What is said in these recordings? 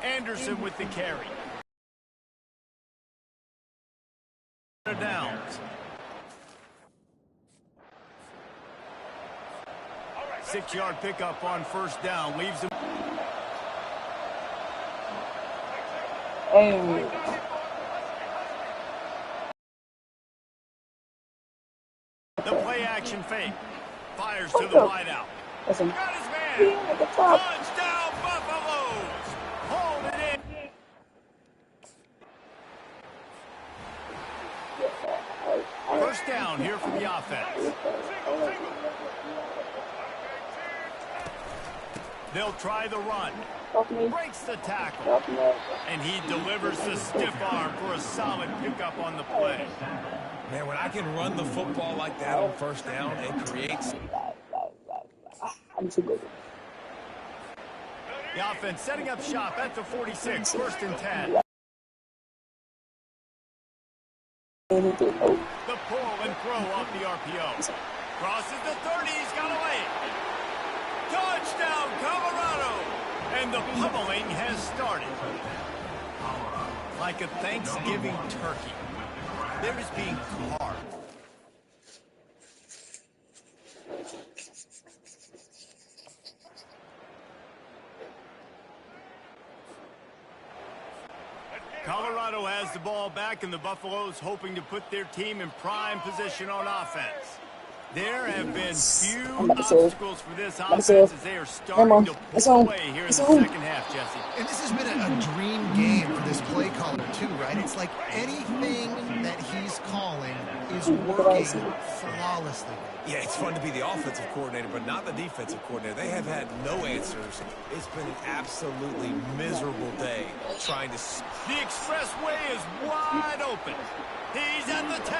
Anderson with the carry. Downs. 6-yard pickup on first down. Leaves him. The play action fake. Fires to the wideout. Got his man. Touchdown Buffaloes. Hold it in. First down here for the offense. They'll try the run. Breaks the tackle. And he delivers the stiff arm for a solid pickup on the play. Man, when I can run the football like that on first down, it creates... I'm too good. The offense setting up shop at the 46, 1st and 10. The pull and throw off the RPO. Crosses the 30, he's got away. Touchdown, Colorado! And the pummeling has started. Like a Thanksgiving turkey. They're just being carved. Colorado has the ball back, and the Buffaloes hoping to put their team in prime position on offense. There have been few obstacles for this offense as they are starting to pull away here in the second half, Jesse. And this has been a dream game for this play caller, too, right? It's like anything that he's calling is working flawlessly. Yeah, it's fun to be the offensive coordinator, but not the defensive coordinator. They have had no answers. It's been an absolutely miserable day trying to... The expressway is wide open. He's at the 10.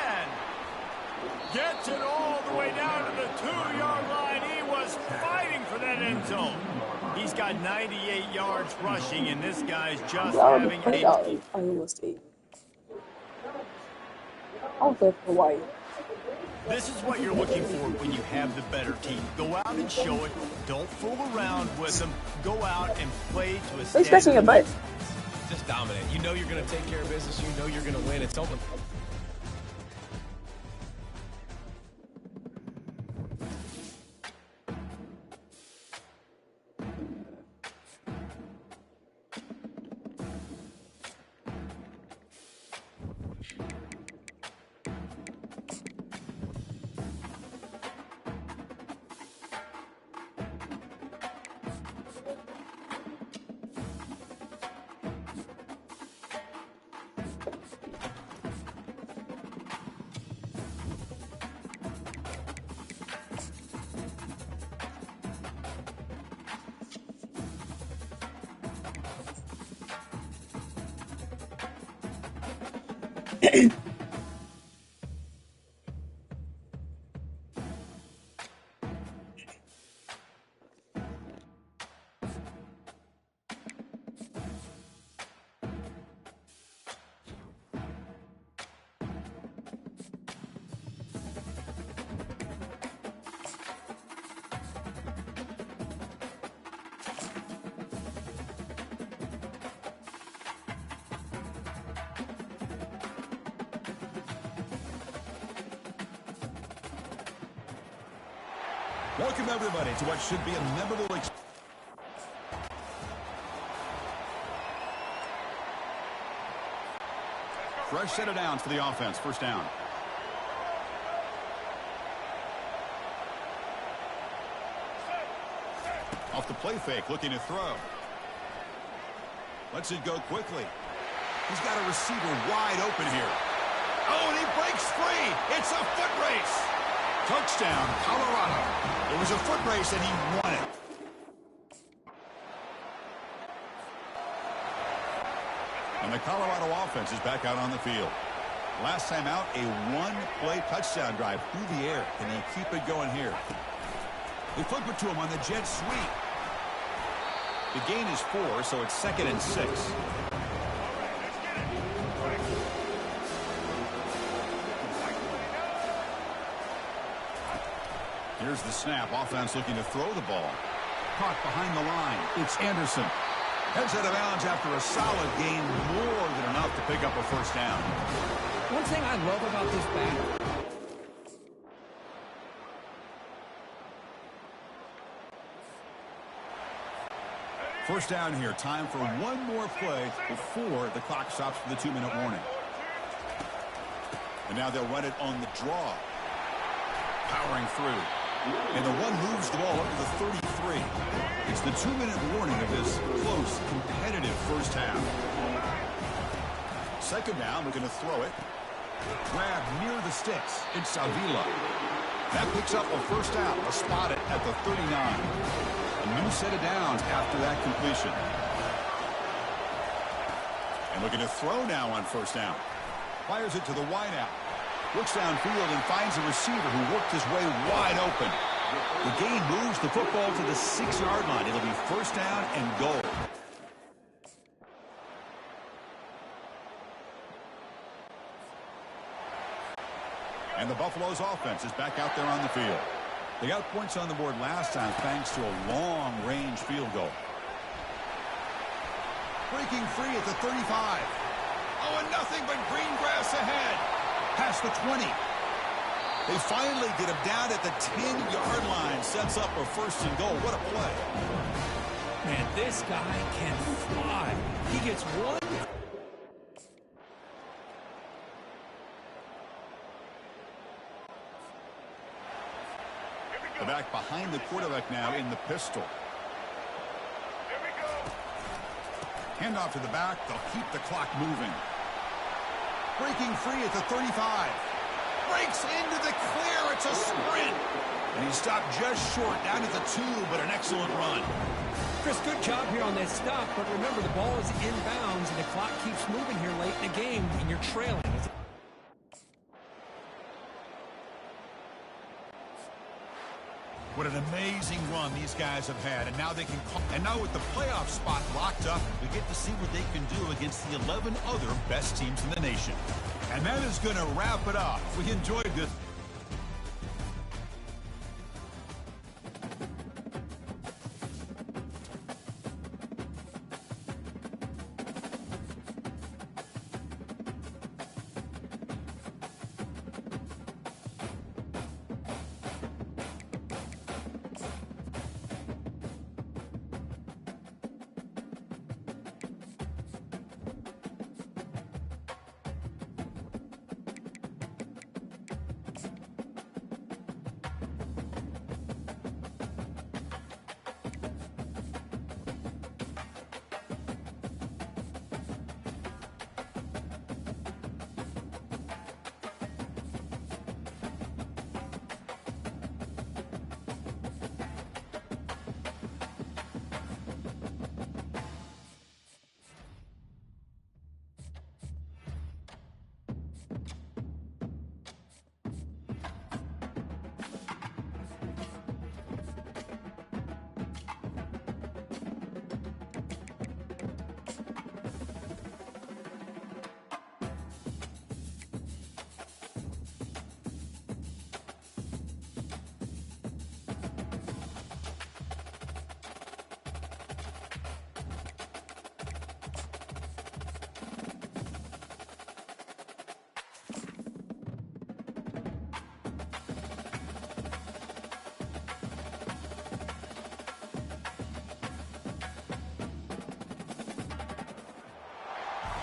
Gets it all the way down to the 2-yard line. He was fighting for that end zone. He's got 98 yards rushing, and this guy's just having a... I almost ate. I'll go for Hawaii. This is what you're looking for when you have the better team. Go out and show it. Don't fool around with them. Go out and play to a standard. Scratching your butt. Just dominant. You know you're going to take care of business. You know you're going to win. It's open. Welcome, everybody, to what should be a memorable experience. Fresh set of downs for the offense. First down. Off the play fake, looking to throw. Lets it go quickly. He's got a receiver wide open here. Oh, and he breaks free. It's a foot race. Touchdown, Colorado. It was a foot race, and he won it. And the Colorado offense is back out on the field. Last time out, a one-play touchdown drive through the air. Can he keep it going here? They flip it to him on the jet sweep. The gain is 4, so it's 2nd and 6. Here's the snap. Offense looking to throw the ball. caught behind the line. It's Anderson. Heads out of bounds after a solid gain, more than enough to pick up a first down. One thing I love about this back. First down here. Time for one more play before the clock stops for the 2-minute warning. And now they'll run it on the draw. Powering through. And the one moves the ball up to the 33. It's the 2-minute warning of this close, competitive first half. Second down, we're going to throw it. Grab near the sticks. It's Avila. That picks up a first down. A spot it at the 39. A new set of downs after that completion. And looking to throw now on first down. Fires it to the wideout. Looks downfield and finds a receiver who worked his way wide open. The gain moves the football to the 6-yard line. It'll be first down and goal. And the Buffalo's offense is back out there on the field. They got points on the board last time thanks to a long-range field goal. Breaking free at the 35. Oh, and nothing but green grass ahead. Past the 20. They finally get him down at the 10-yard line. Sets up a first and goal. What a play. Man, this guy can fly. He gets one. The back behind the quarterback now in the pistol. Handoff to the back. They'll keep the clock moving. Breaking free at the 35. Breaks into the clear. It's a sprint. And he stopped just short down at the 2, but an excellent run. Chris, good job here on that stop, but remember the ball is inbounds and the clock keeps moving here late in the game and you're trailing. What an amazing run these guys have had, and now they can call. And now with the playoff spot locked up, we get to see what they can do against the 11 other best teams in the nation. And that is going to wrap it up. We enjoyed this.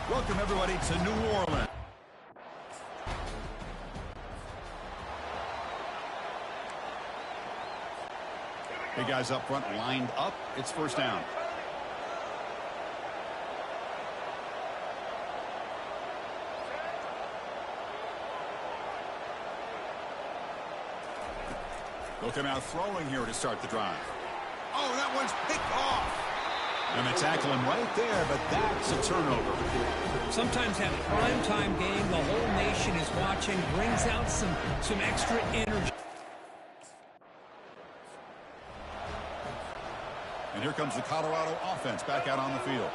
Welcome, everybody, to New Orleans. Big guys up front lined up. It's first down. They'll come out throwing here to start the drive. Oh, that one's picked off. And they tackle him right there, but that's a turnover. Sometimes that primetime game, the whole nation is watching, brings out some extra energy. And here comes the Colorado offense back out on the field.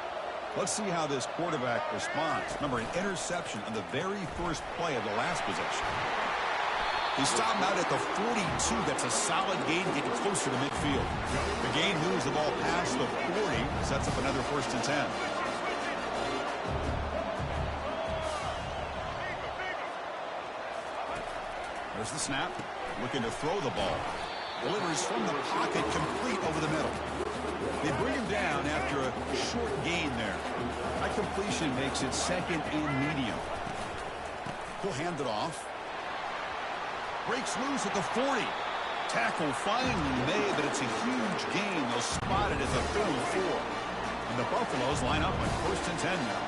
Let's see how this quarterback responds. Remember, an interception on the very first play of the last possession. He stopped him out at the 42. That's a solid gain getting closer to midfield. The gain moves the ball past the 40. Sets up another 1st and 10. There's the snap. Looking to throw the ball. Delivers from the pocket, complete over the middle. They bring him down after a short gain there. That completion makes it 2nd and medium. He'll hand it off. Breaks loose at the 40. Tackle finally made, but it's a huge gain. They'll spot it at the 34. And the Buffaloes line up on 1st and 10 now.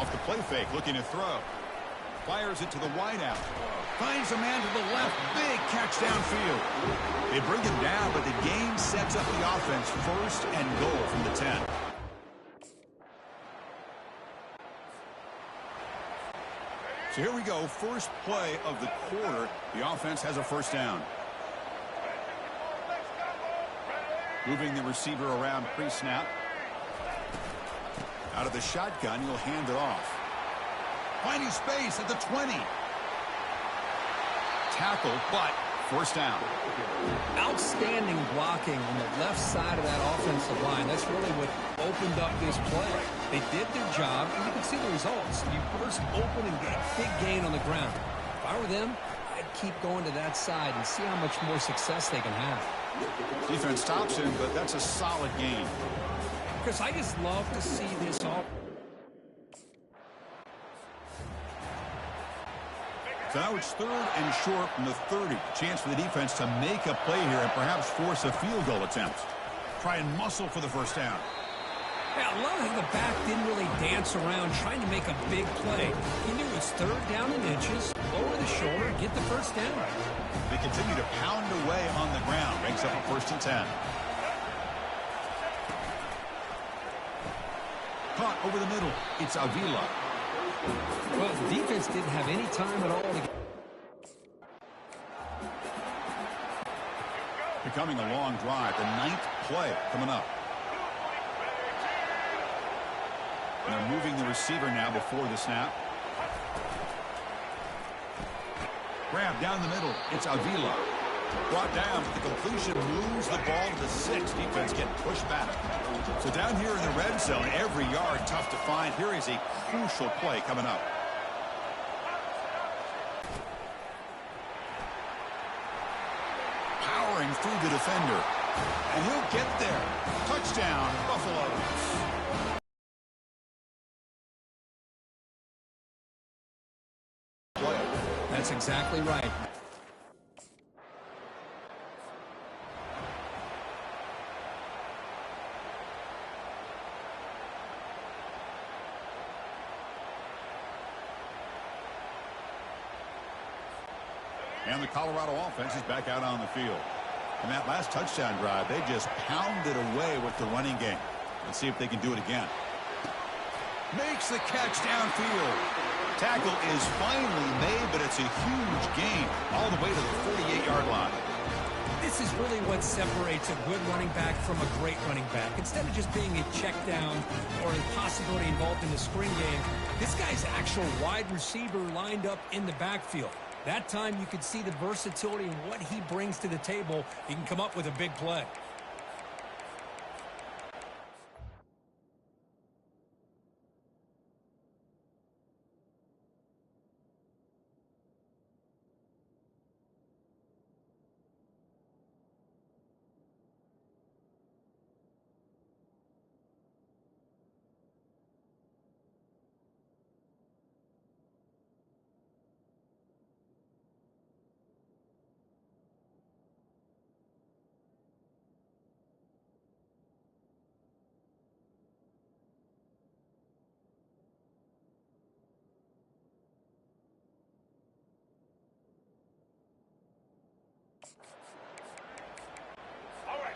Off the play fake, looking to throw. Fires it to the wideout. Finds a man to the left. Big catch downfield. They bring him down, but the game sets up the offense 1st and goal from the 10. So here we go. First play of the quarter. The offense has a 1st down. Moving the receiver around pre-snap. Out of the shotgun, he'll hand it off. Finding space at the 20. Tackle, but 1st down. Outstanding blocking on the left side of that offensive line. That's really what opened up this play. They did their job, and you can see the results. You burst open and get a big gain on the ground. If I were them, I'd keep going to that side and see how much more success they can have. Defense stops him, but that's a solid gain. Chris, I just love to see this all. So now it's 3rd and short from the 30. Chance for the defense to make a play here and perhaps force a field goal attempt. Try and muscle for the 1st down. Yeah, I love how the back didn't really dance around trying to make a big play. He knew it's 3rd down and inches, lower the shoulder, get the 1st down. They continue to pound away on the ground. Makes up a 1st and 10. Caught over the middle. It's Avila. Well, the defense didn't have any time at all to get. Becoming a long drive. The 9th play coming up. And they're moving the receiver now before the snap. Grab down the middle. It's Avila. Brought down, but the completion moves the ball to the 6. Defense getting pushed back. So down here in the red zone, every yard tough to find. Here is a crucial play coming up. Powering through the defender. And he'll get there. Touchdown, Buffaloes. That's exactly right. And the Colorado offense is back out on the field. And that last touchdown drive, they just pounded away with the running game. Let's see if they can do it again. Makes the catch downfield. Tackle is finally made, but it's a huge gain all the way to the 48-yard line. This is really what separates a good running back from a great running back. Instead of just being a check down or a possibility involved in the screen game, this guy's actual wide receiver lined up in the backfield. That time you could see the versatility and what he brings to the table. He can come up with a big play.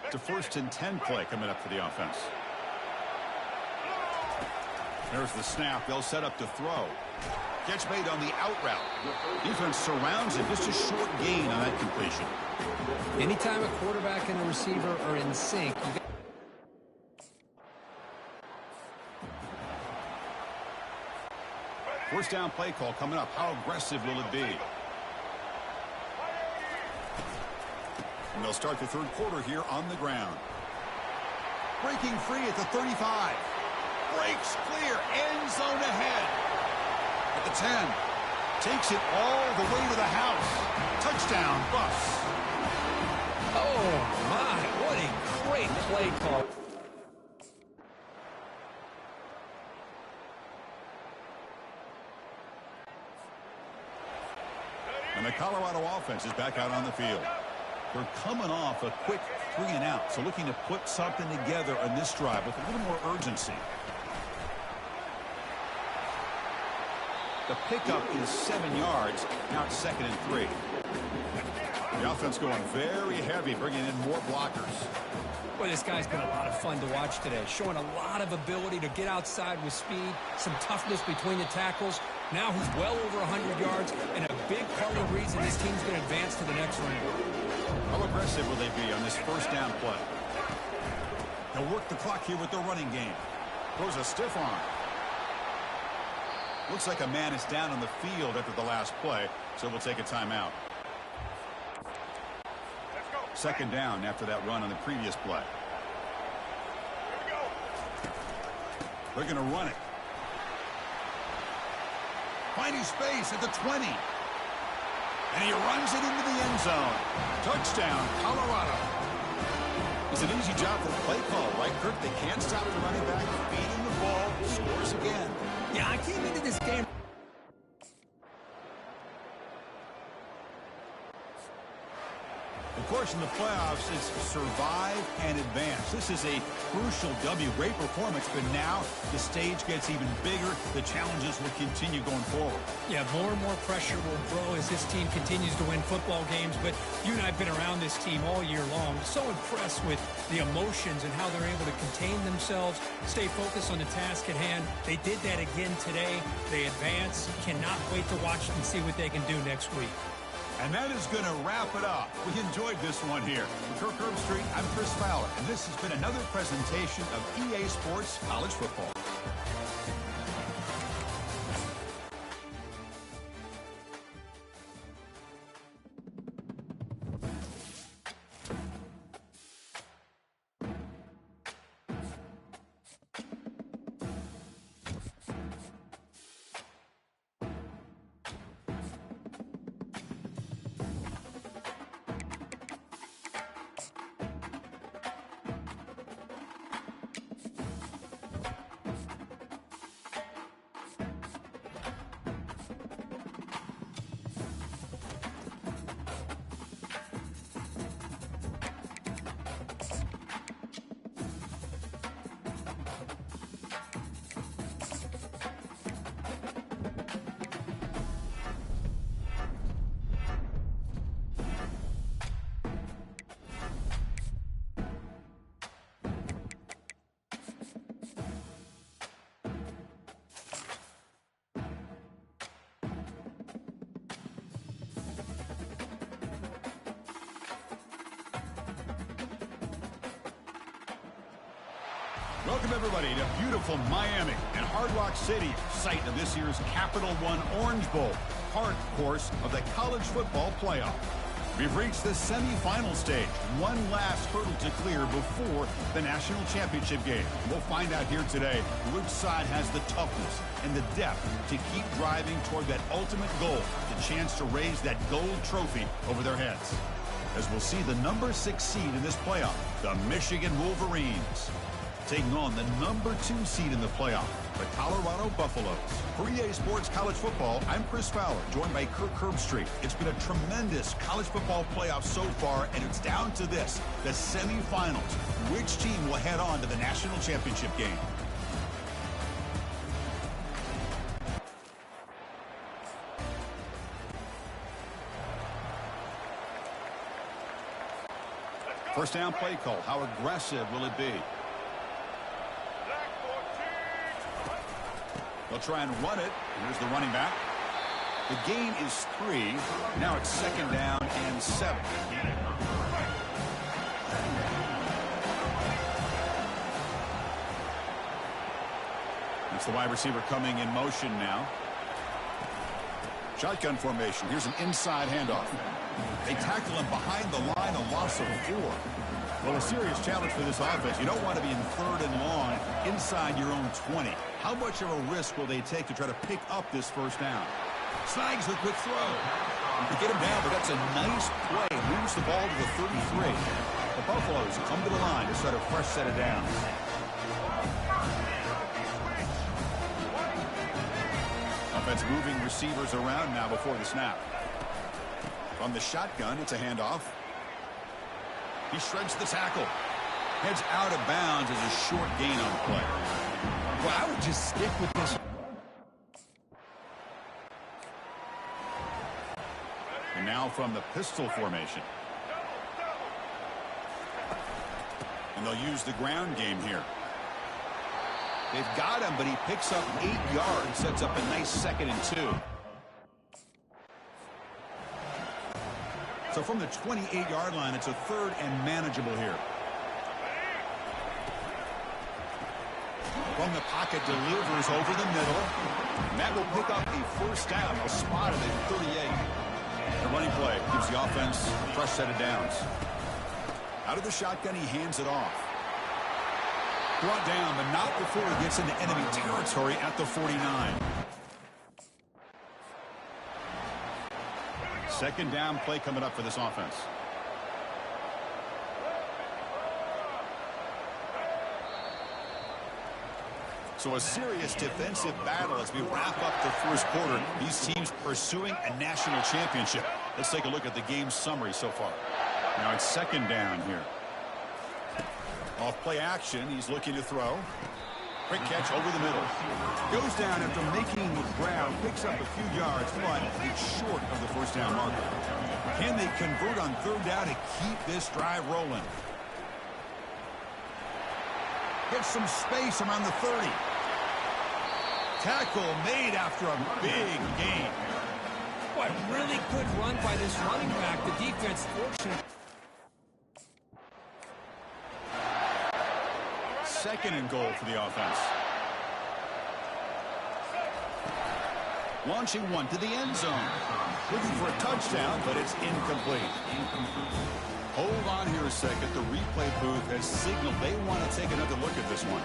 It's a 1st and 10 play coming up for the offense. There's the snap. They'll set up to throw. Catch made on the out route. Defense surrounds it. Just a short gain on that completion. Anytime a quarterback and a receiver are in sync, First down play call coming up. How aggressive will it be? And they'll start the third quarter here on the ground. Breaking free at the 35. Breaks clear. End zone ahead. At the 10. Takes it all the way to the house. Touchdown, Buffs. Oh, my. What a great play call. And the Colorado offense is back out on the field. They're coming off a quick 3-and-out, so looking to put something together on this drive with a little more urgency. The pickup is 7 yards. Now it's 2nd and 3. The offense going very heavy, bringing in more blockers. Boy, this guy's been a lot of fun to watch today, showing a lot of ability to get outside with speed, some toughness between the tackles. Now he's well over 100 yards, and a big part of the reason this team's going to advance to the next round. How aggressive will they be on this first down play? They'll work the clock here with their running game. Throws a stiff arm. Looks like a man is down on the field after the last play, so we'll take a timeout. 2nd down after that run on the previous play. They're going to run it. Finding space at the 20. And he runs it into the end zone. Touchdown, Colorado. It's an easy job for the play call, right, Kirk? They can't stop the running back. Feeding the ball. Scores again. Yeah, I came into this game. Of course, in the playoffs, it's survive and advance. This is a crucial W. Great performance, but now the stage gets even bigger. The challenges will continue going forward. Yeah, more and more pressure will grow as this team continues to win football games, but you and I have been around this team all year long. So impressed with the emotions and how they're able to contain themselves, stay focused on the task at hand. They did that again today. They advance. Cannot wait to watch and see what they can do next week. And that is going to wrap it up. We enjoyed this one here. For Kirk Herbstreit, I'm Chris Fowler, and this has been another presentation of EA Sports College Football. Welcome, everybody, to beautiful Miami and Hard Rock City, site of this year's Capital One Orange Bowl, part, of course, of the college football playoff. We've reached the semifinal stage, one last hurdle to clear before the national championship game. We'll find out here today which side has the toughness and the depth to keep driving toward that ultimate goal, the chance to raise that gold trophy over their heads. As we'll see the number 6 seed in this playoff, the Michigan Wolverines, taking on the number 2 seed in the playoff, the Colorado Buffaloes. For EA Sports College Football, I'm Chris Fowler, joined by Kirk Herbstreit. It's been a tremendous college football playoff so far, and it's down to this, the semifinals. Which team will head on to the national championship game? First down play call. How aggressive will it be? They'll try and run it. Here's the running back. The gain is 3. Now it's 2nd down and 7. It's the wide receiver coming in motion now. Shotgun formation. Here's an inside handoff. They tackle him behind the line, a loss of 4. Well, a serious challenge for this offense. You don't want to be in 3rd and long inside your own 20. How much of a risk will they take to try to pick up this first down? Snags the quick throw. They get him down, but that's a nice play. Moves the ball to the 33. The Buffaloes come to the line to start a fresh set of downs. Offense moving receivers around now before the snap. From the shotgun, it's a handoff. He shreds the tackle. Heads out of bounds as a short gain on the play. Well, I would just stick with this. And now from the pistol formation. And they'll use the ground game here. They've got him, but he picks up 8 yards, sets up a nice 2nd and 2. So from the 28-yard line, it's a 3rd and manageable here. From the pocket, delivers over the middle. And that will pick up a first down. They'll spot it at 38. The running play gives the offense a fresh set of downs. Out of the shotgun, he hands it off. Brought down, but not before he gets into enemy territory at the 49. 2nd down play coming up for this offense. So a serious defensive battle as we wrap up the first quarter. These teams pursuing a national championship. Let's take a look at the game summary so far. Now it's 2nd down here. Off play action, he's looking to throw. Quick catch over the middle. Goes down after making the ground, picks up a few yards, but it's short of the first down marker. Can they convert on 3rd down to keep this drive rolling? Gets some space around the 30. Tackle made after a big gain. Boy, really good run by this running back. The defense fortunate. 2nd and goal for the offense. Launching one to the end zone. Looking for a touchdown, but it's incomplete. Hold on here a second. The replay booth has signaled they want to take another look at this one.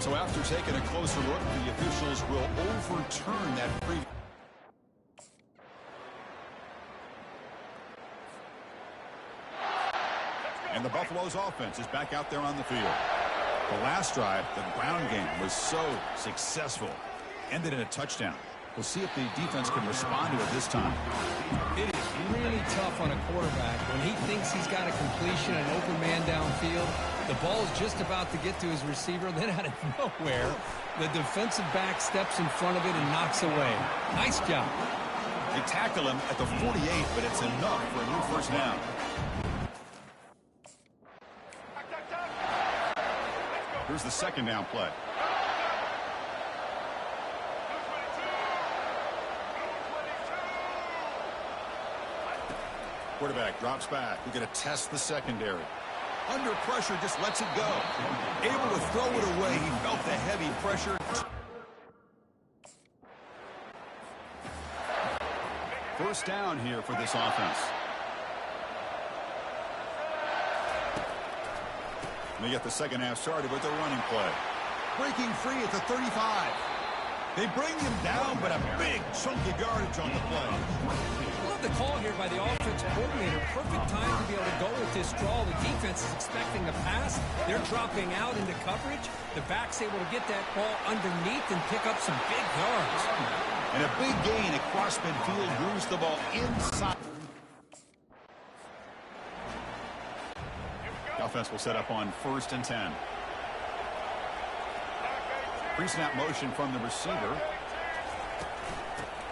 So after taking a closer look, the officials will overturn that previous. And the Buffaloes offense is back out there on the field. The last drive, the ground game, was so successful. Ended in a touchdown. We'll see if the defense can respond to it this time. It is really tough on a quarterback when he thinks he's got a completion, an open man downfield. The ball is just about to get to his receiver. Then out of nowhere, the defensive back steps in front of it and knocks away. Nice job. They tackle him at the 48, but it's enough for a new first down. Here's the 2nd down play. Quarterback drops back. We're going to test the secondary. Under pressure, just lets it go. Able to throw it away. He felt the heavy pressure. First down here for this offense. And they get the second half started with the running play. Breaking free at the 35. They bring him down, but a big chunk of yardage on the play. I love the call here by the offensive coordinator. Perfect time to be able to go with this draw. The defense is expecting a pass. They're dropping out into coverage. The back's able to get that ball underneath and pick up some big yards. And a big gain across midfield moves the ball inside. The offense will set up on 1st and 10. Pre-snap motion from the receiver.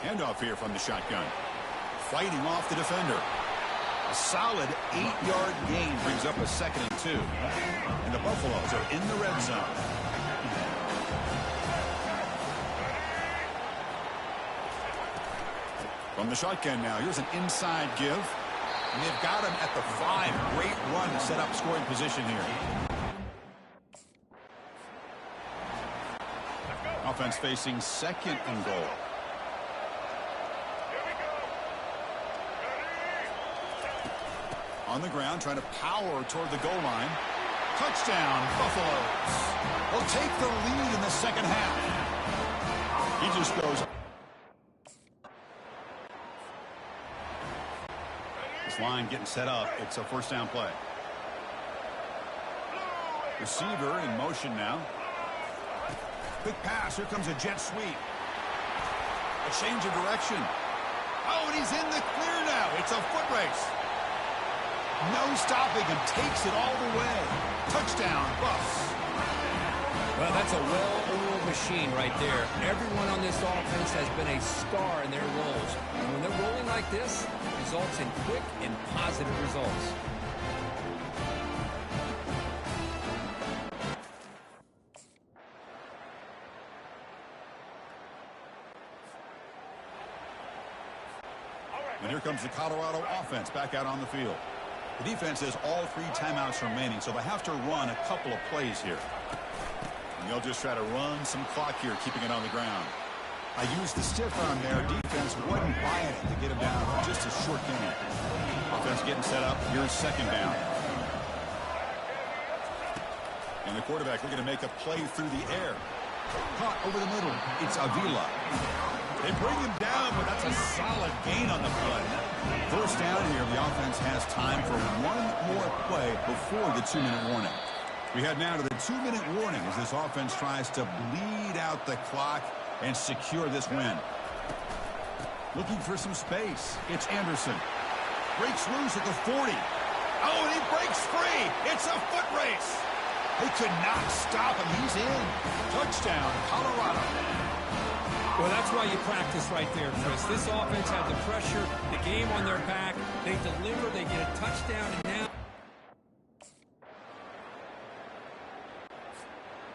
Handoff here from the shotgun. Fighting off the defender. A solid 8-yard gain brings up a 2nd and 2. And the Buffaloes are in the red zone. From the shotgun now, here's an inside give. And they've got him at the 5. Great run to set up scoring position here. Offense facing 2nd and goal. On the ground, trying to power toward the goal line. Touchdown, Buffaloes. They'll take the lead in the second half. He just goes. This line getting set up. It's a first down play. Receiver in motion now. Quick pass. Here comes a jet sweep. A change of direction. Oh, and he's in the clear now. It's a foot race. No stopping him. Takes it all the way. Touchdown, Buffs. Well, that's a well-oiled machine right there. Everyone on this offense has been a star in their roles. And when they're rolling like this, it results in quick and positive results. And here comes the Colorado offense back out on the field. The defense has all 3 timeouts remaining, so they have to run a couple of plays here. And they'll just try to run some clock here, keeping it on the ground. I used the stiff arm there. Defense wasn't buying it to get him down for just a short game. Offense getting set up. Here's second down. And the quarterback looking to make a play through the air. Caught over the middle. It's Avila. They bring him down, but that's a solid gain on the play. First down here, the offense has time for one more play before the 2-minute warning. We head now to the 2-minute warning as this offense tries to bleed out the clock and secure this win. Looking for some space. It's Anderson. Breaks loose at the 40. Oh, and he breaks free. It's a foot race. They could not stop him. He's in. Touchdown, Colorado. Well, that's why you practice right there, Chris. This offense had the pressure, the game on their back. They deliver, they get a touchdown, and now...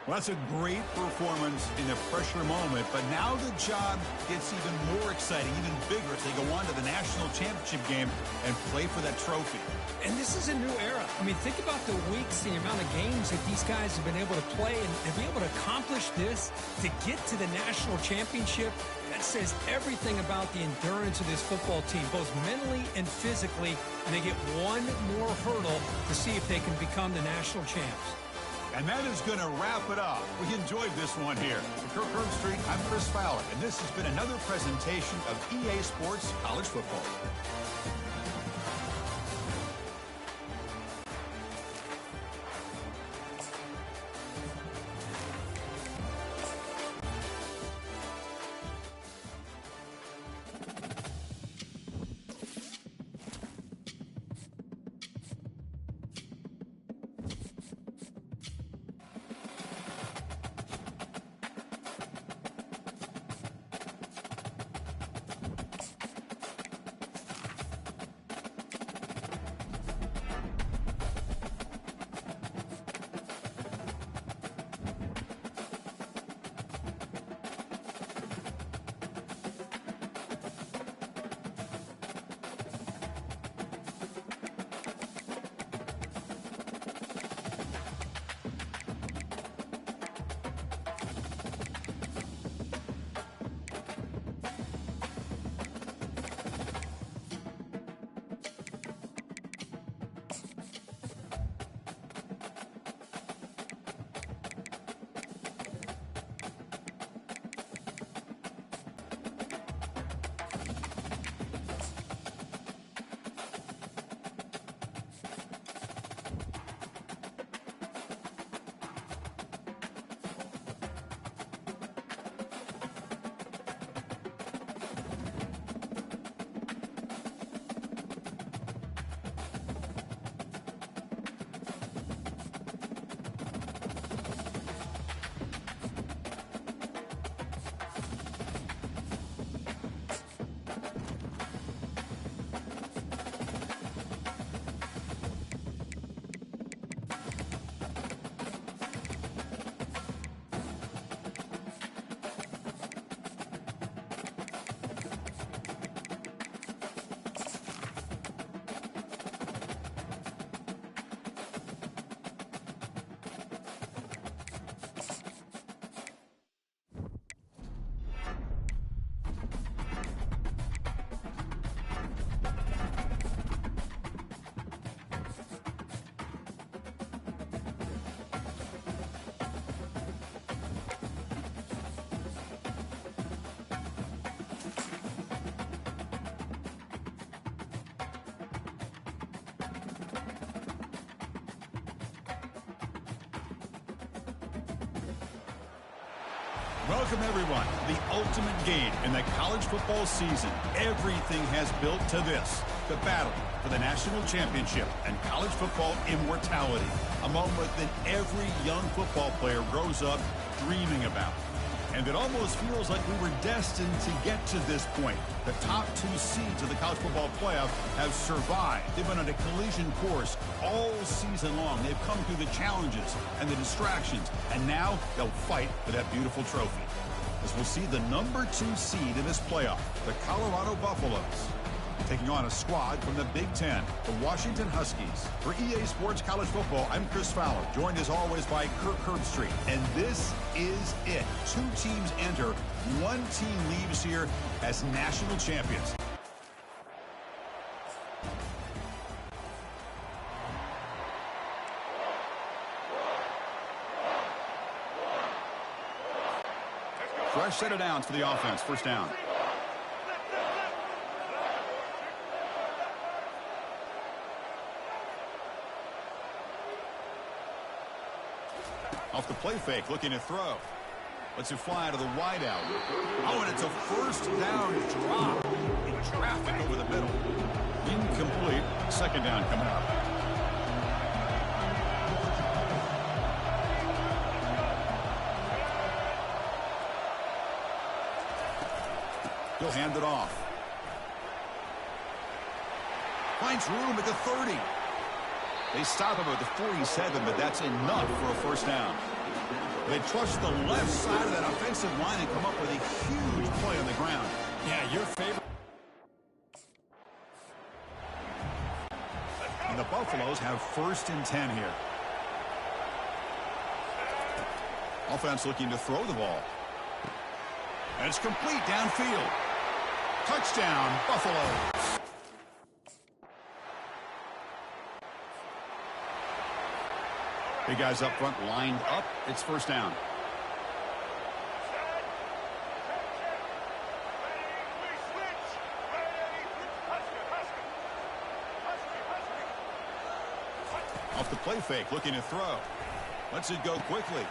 Well, that's a great performance in a pressure moment, but now the job gets even more exciting, even bigger as they go on to the national championship game and play for that trophy. And this is a new era. I mean, think about the weeks, the amount of games that these guys have been able to play and be able to accomplish this, to get to the national championship. That says everything about the endurance of this football team, both mentally and physically. And they get one more hurdle to see if they can become the national champs. And that is going to wrap it up. We enjoyed this one here. For Kirk Herbstreit, I'm Chris Fowler, and this has been another presentation of EA Sports College Football. Welcome, everyone, to the ultimate game in the college football season. Everything has built to this, the battle for the national championship and college football immortality, a moment that every young football player grows up dreaming about. And it almost feels like we were destined to get to this point. The top 2 seeds of the college football playoff have survived. They've been on a collision course all season long. They've come through the challenges and the distractions, and now they'll fight for that beautiful trophy. As we'll see the number 2 seed in this playoff, the Colorado Buffaloes, taking on a squad from the Big Ten, the Washington Huskies. For EA Sports College Football, I'm Chris Fowler, joined as always by Kirk Herbstreit. And this is it. 2 teams enter, 1 team leaves here as national champions. Fresh set of downs for the offense. First down. Off the play fake, looking to throw. Lets it fly to the wideout. Oh, and it's a first down drop in traffic over the middle. Incomplete. Second down coming up. He'll hand it off. Finds room at the 30. They stop him at the 47, but that's enough for a first down. They trust the left side of that offensive line and come up with a huge play on the ground. Yeah, your favorite. And the Buffaloes have first and 10 here. Offense looking to throw the ball. And it's complete downfield. Touchdown, Buffalo. Big guys up front lined up. It's first down. Off the play fake, looking to throw. Lets it go quickly.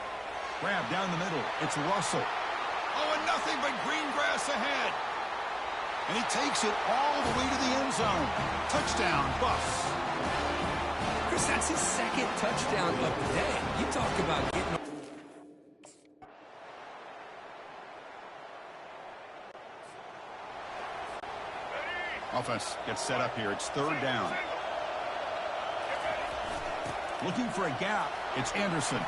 Grab down the middle. It's Russell. Oh, and nothing but green grass ahead. And he takes it all the way to the end zone. Touchdown, Buffs. Chris, that's his second touchdown of the day. You talk about getting... Offense gets set up here. It's third down. Looking for a gap. It's Anderson.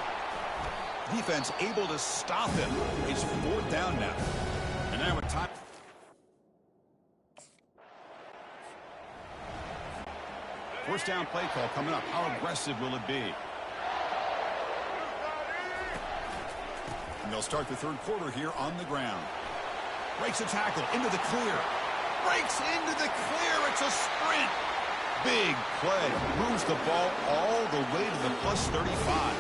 Defense able to stop him. It's fourth down now. And now with time. First down play call coming up. How aggressive will it be? And they'll start the third quarter here on the ground. Breaks a tackle into the clear. Breaks into the clear. It's a sprint. Big play. Moves the ball all the way to the plus 35.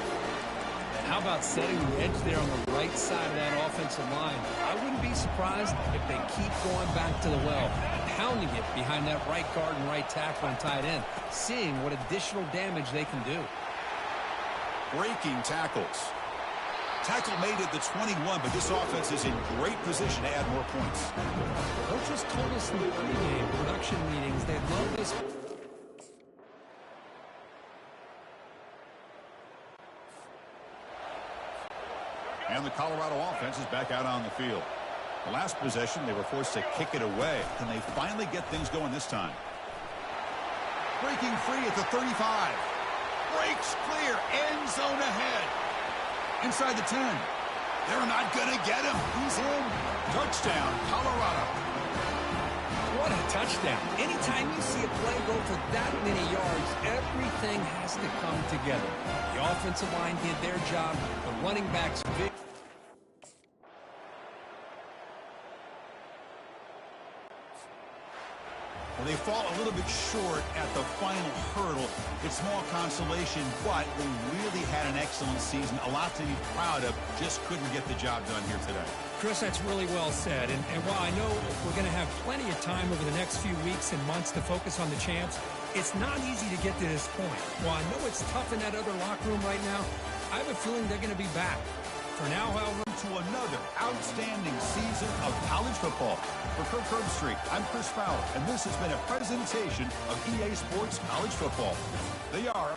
And how about setting the edge there on the right side of that offensive line? I wouldn't be surprised if they keep going back to the well, pounding it behind that right guard and right tackle and tight end, seeing what additional damage they can do. Breaking tackles. Tackle made at the 21, but this offense is in great position to add more points. Coaches told us in the pregame production meetings they'd love this. And the Colorado offense is back out on the field. The last possession, they were forced to kick it away. Can they finally get things going this time? Breaking free at the 35. Breaks clear. End zone ahead. Inside the 10. They're not going to get him. He's in. Touchdown, Colorado. What a touchdown. Anytime you see a play go for that many yards, everything has to come together. The offensive line did their job. The running backs big. Well, they fall a little bit short at the final hurdle. It's small consolation, but they really had an excellent season. A lot to be proud of. Just couldn't get the job done here today. Chris, that's really well said. And while I know we're going to have plenty of time over the next few weeks and months to focus on the champs, it's not easy to get to this point. While I know it's tough in that other locker room right now, I have a feeling they're going to be back. For now, however, To another outstanding season of college football. For Kirk Herbstreit, I'm Chris Fowler, and this has been a presentation of EA Sports College Football. They are...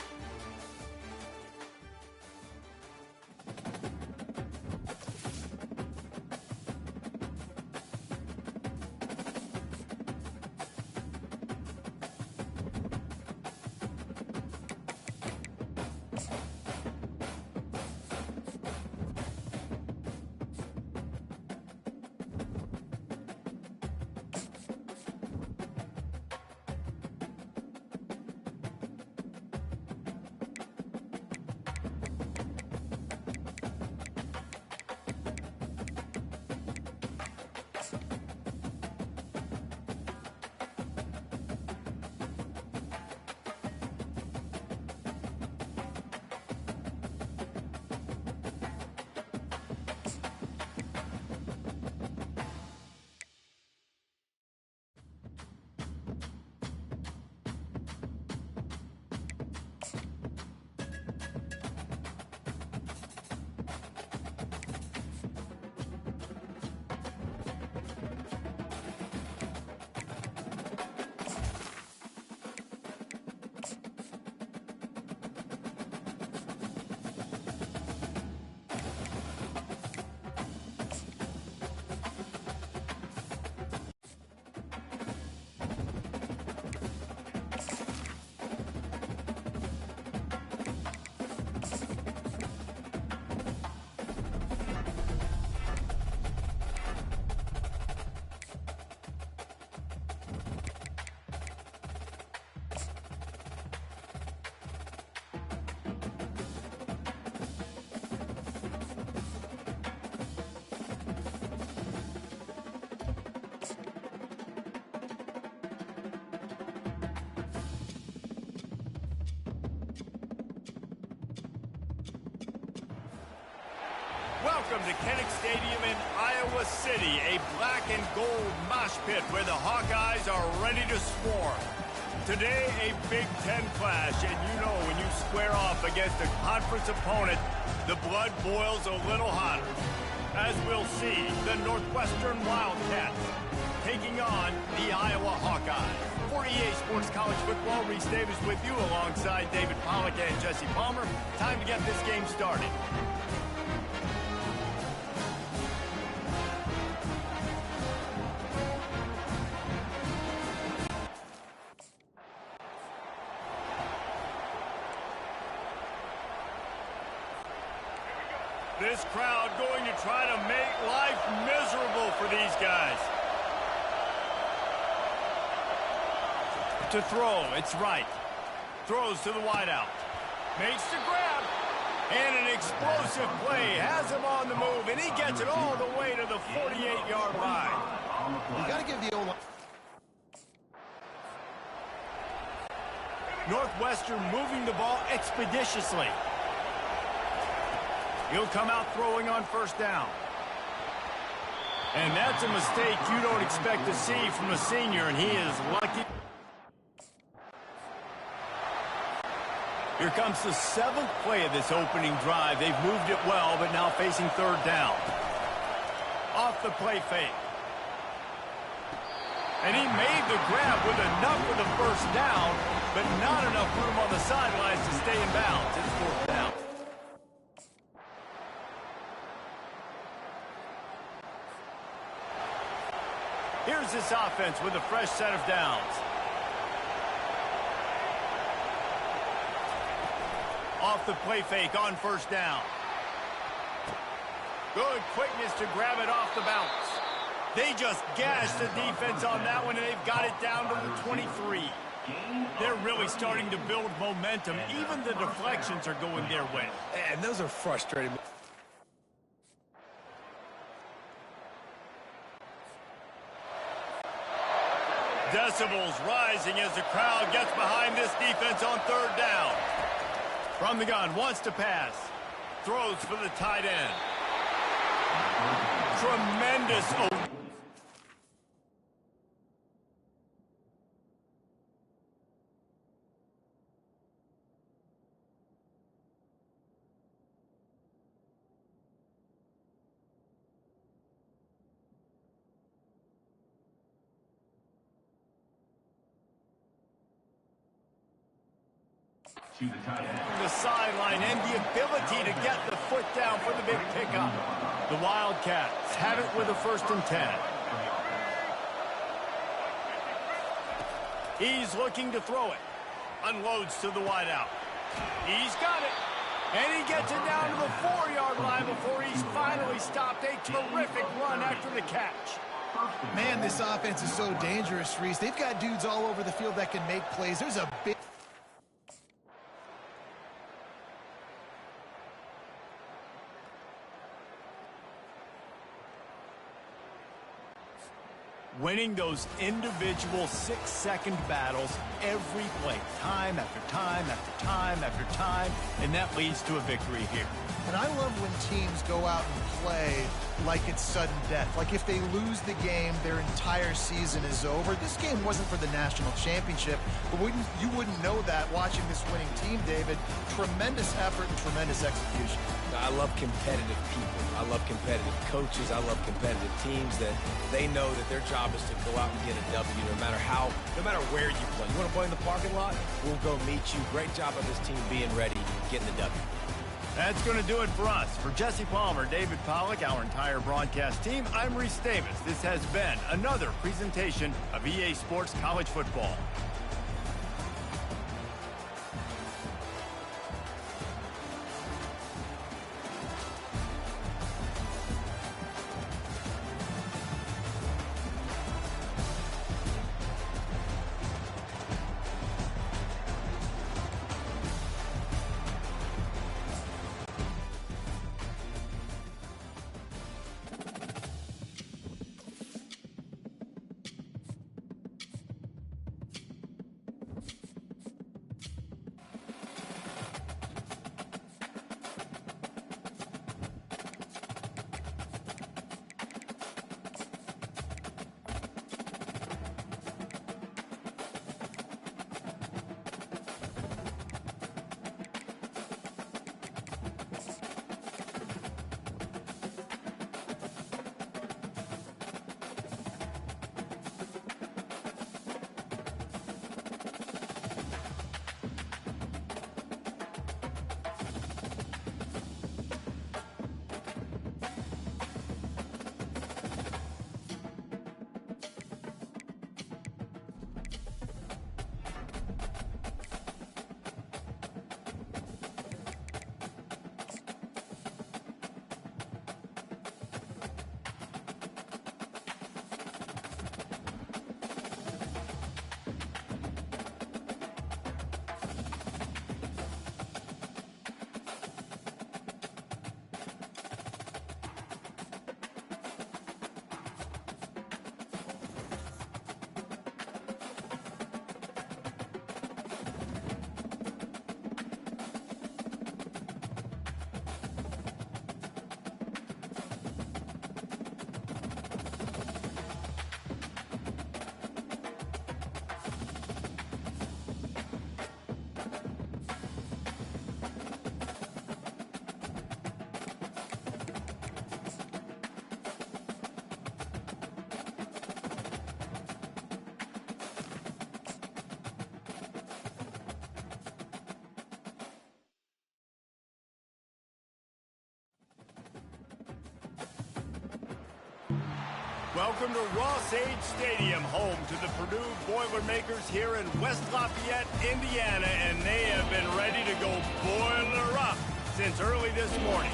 Welcome to Kinnick Stadium in Iowa City, a black and gold mosh pit where the Hawkeyes are ready to swarm. Today, a Big Ten clash, and you know when you square off against a conference opponent, the blood boils a little hotter. As we'll see, the Northwestern Wildcats taking on the Iowa Hawkeyes. For EA Sports College Football, Reese Davis with you alongside David Pollack and Jesse Palmer. Time to get this game started. This crowd going to try to make life miserable for these guys. To throw, it's right. Throws to the wideout. Makes the grab. And an explosive play. Has him on the move, and he gets it all the way to the 48-yard line. You got to give the O-line. Northwestern moving the ball expeditiously. He'll come out throwing on first down. And that's a mistake you don't expect to see from a senior, and he is lucky. Here comes the 7th play of this opening drive. They've moved it well, but now facing third down. Off the play fake. And he made the grab with enough for the first down, but not enough room on the sidelines to stay in bounds. It's fourth down. Here's this offense with a fresh set of downs. Off the play fake on first down. Good quickness to grab it off the bounce. They just gashed the defense on that one, and they've got it down to the 23. They're really starting to build momentum. Even the deflections are going their way. And those are frustrating. Decibels rising as the crowd gets behind this defense on third down. From the gun, wants to pass. Throws for the tight end. Tremendous. The sideline and the ability to get the foot down for the big pickup. The Wildcats have it with a 1st and 10. He's looking to throw it. Unloads to the wideout. He's got it. And he gets it down to the 4-yard line before he's finally stopped. A terrific run after the catch. Man, this offense is so dangerous, Reese. They've got dudes all over the field that can make plays. There's a big... Winning those individual 6-second battles every play, time after time after time after time, and that leads to a victory here. And I love when teams go out and play like it's sudden death. Like if they lose the game, their entire season is over. This game wasn't for the national championship, but you wouldn't know that watching this winning team, David. Tremendous effort and tremendous execution. I love competitive people. I love competitive coaches. I love competitive teams that they know that their job is to go out and get a W no matter where you play. You want to play in the parking lot? We'll go meet you. Great job of this team being ready, getting the W. That's going to do it for us. For Jesse Palmer, David Pollack, our entire broadcast team, I'm Reese Davis. This has been another presentation of EA Sports College Football. Welcome to Ross-Age Stadium, home to the Purdue Boilermakers here in West Lafayette, Indiana, and they have been ready to go boiler up since early this morning.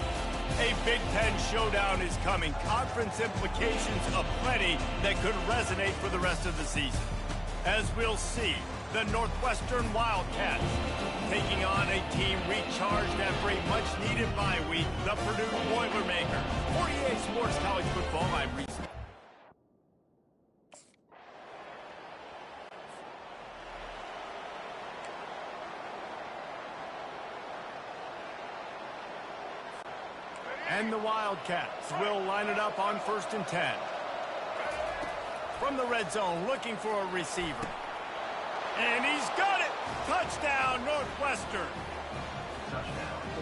A Big Ten showdown is coming. Conference implications aplenty that could resonate for the rest of the season. As we'll see, the Northwestern Wildcats taking on a team recharged after a much-needed bye week, the Purdue Boilermakers. For EA Sports College Football, I'm Reese. And the Wildcats will line it up on 1st and 10. From the red zone, looking for a receiver. And he's got it! Touchdown, Northwestern!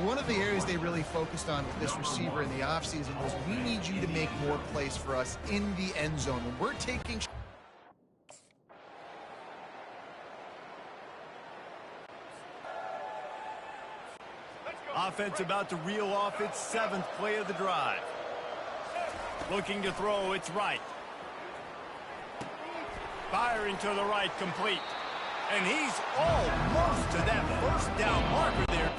One of the areas they really focused on with this receiver in the offseason was we need you to make more plays for us in the end zone. When we're taking... offense about to reel off its 7th play of the drive. Looking to throw, it's right. Firing to the right, complete. And he's almost to that first down marker there.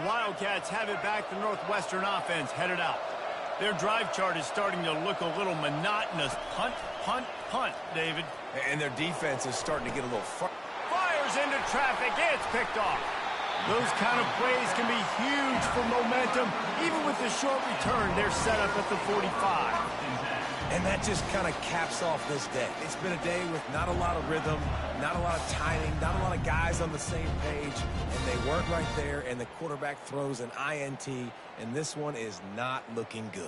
Wildcats have it back. The Northwestern offense headed out. Their drive chart is starting to look a little monotonous. Punt, punt, punt, David. And their defense is starting to get a little fires into traffic. It's picked off. Those kind of plays can be huge for momentum. Even with the short return, they're set up at the 45. And that just kind of caps off this day. It's been a day with not a lot of rhythm, not a lot of timing, not a lot of guys on the same page, and they weren't right there, and the quarterback throws an INT, and this one is not looking good.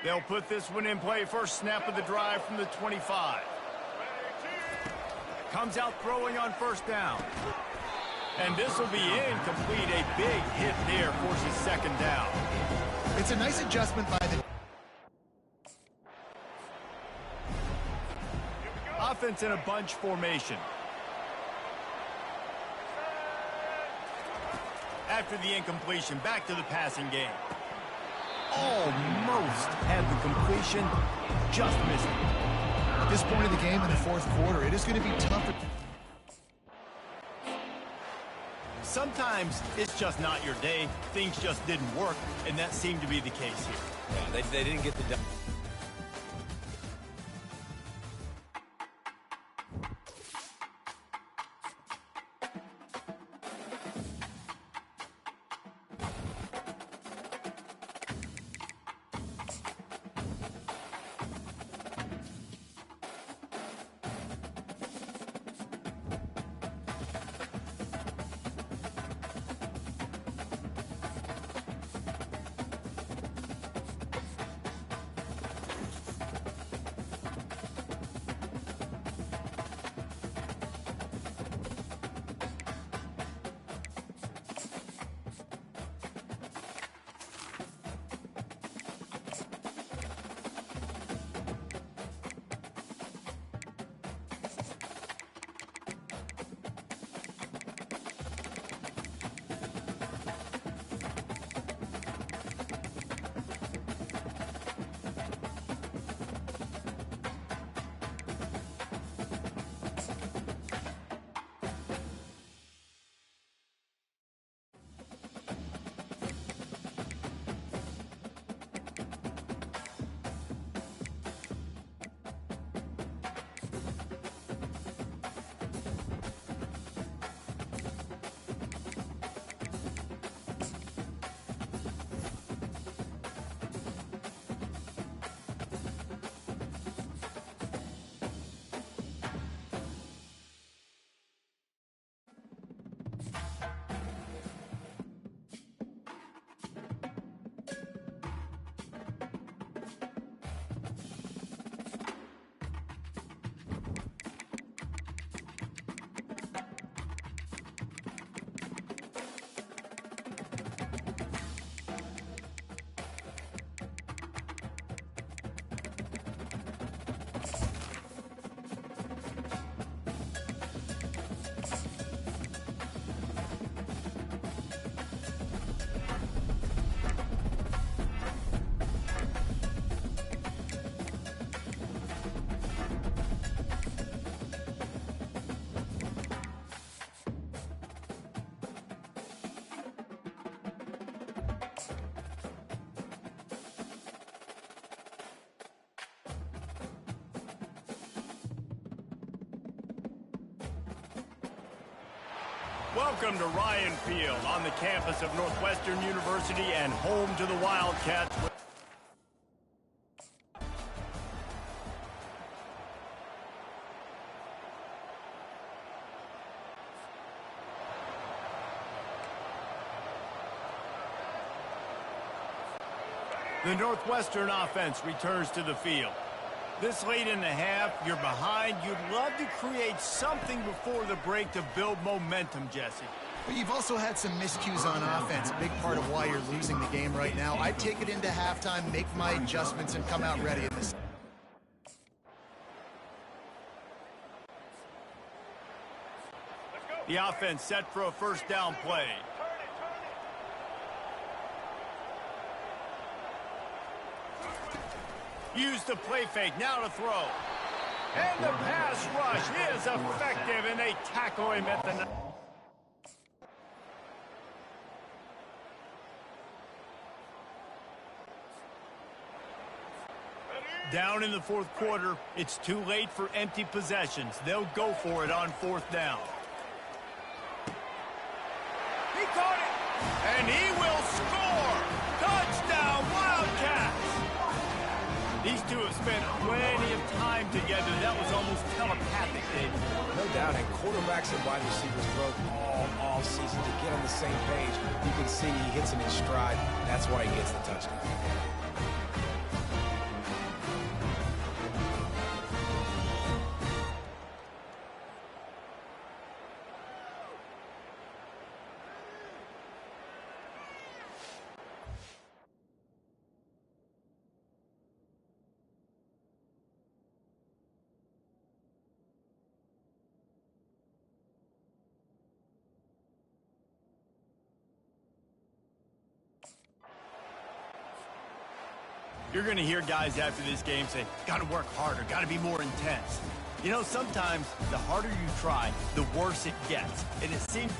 They'll put this one in play. First snap of the drive from the 25. Comes out throwing on first down. And this will be incomplete. A big hit there forces second down. It's a nice adjustment by the offense in a bunch formation. After the incompletion, back to the passing game. Almost had the completion, just missed it. At this point of the game in the fourth quarter, it is going to be tougher. Sometimes it's just not your day. Things just didn't work, and that seemed to be the case here. Yeah, they didn't get the... Welcome to Ryan Field on the campus of Northwestern University and home to the Wildcats. The Northwestern offense returns to the field. This late in the half, you're behind. You'd love to create something before the break to build momentum, Jesse. But you've also had some miscues on offense, a big part of why you're losing the game right now. I'd take it into halftime, make my adjustments, and come out ready in this. The offense set for a first down play. Use the play fake, now to throw. And the pass rush is effective, and they tackle him at the... Down in the fourth quarter, it's too late for empty possessions. They'll go for it on fourth down. He caught it, and he will score! Touchdown, Wildcats! These two have spent plenty of time together. That was almost telepathic, David. No doubt, and quarterbacks and wide receivers work all season to get on the same page. You can see he hits him in stride. That's why he gets the touchdown. You're going to hear guys after this game say, got to work harder, got to be more intense. You know, sometimes the harder you try, the worse it gets. And it seems...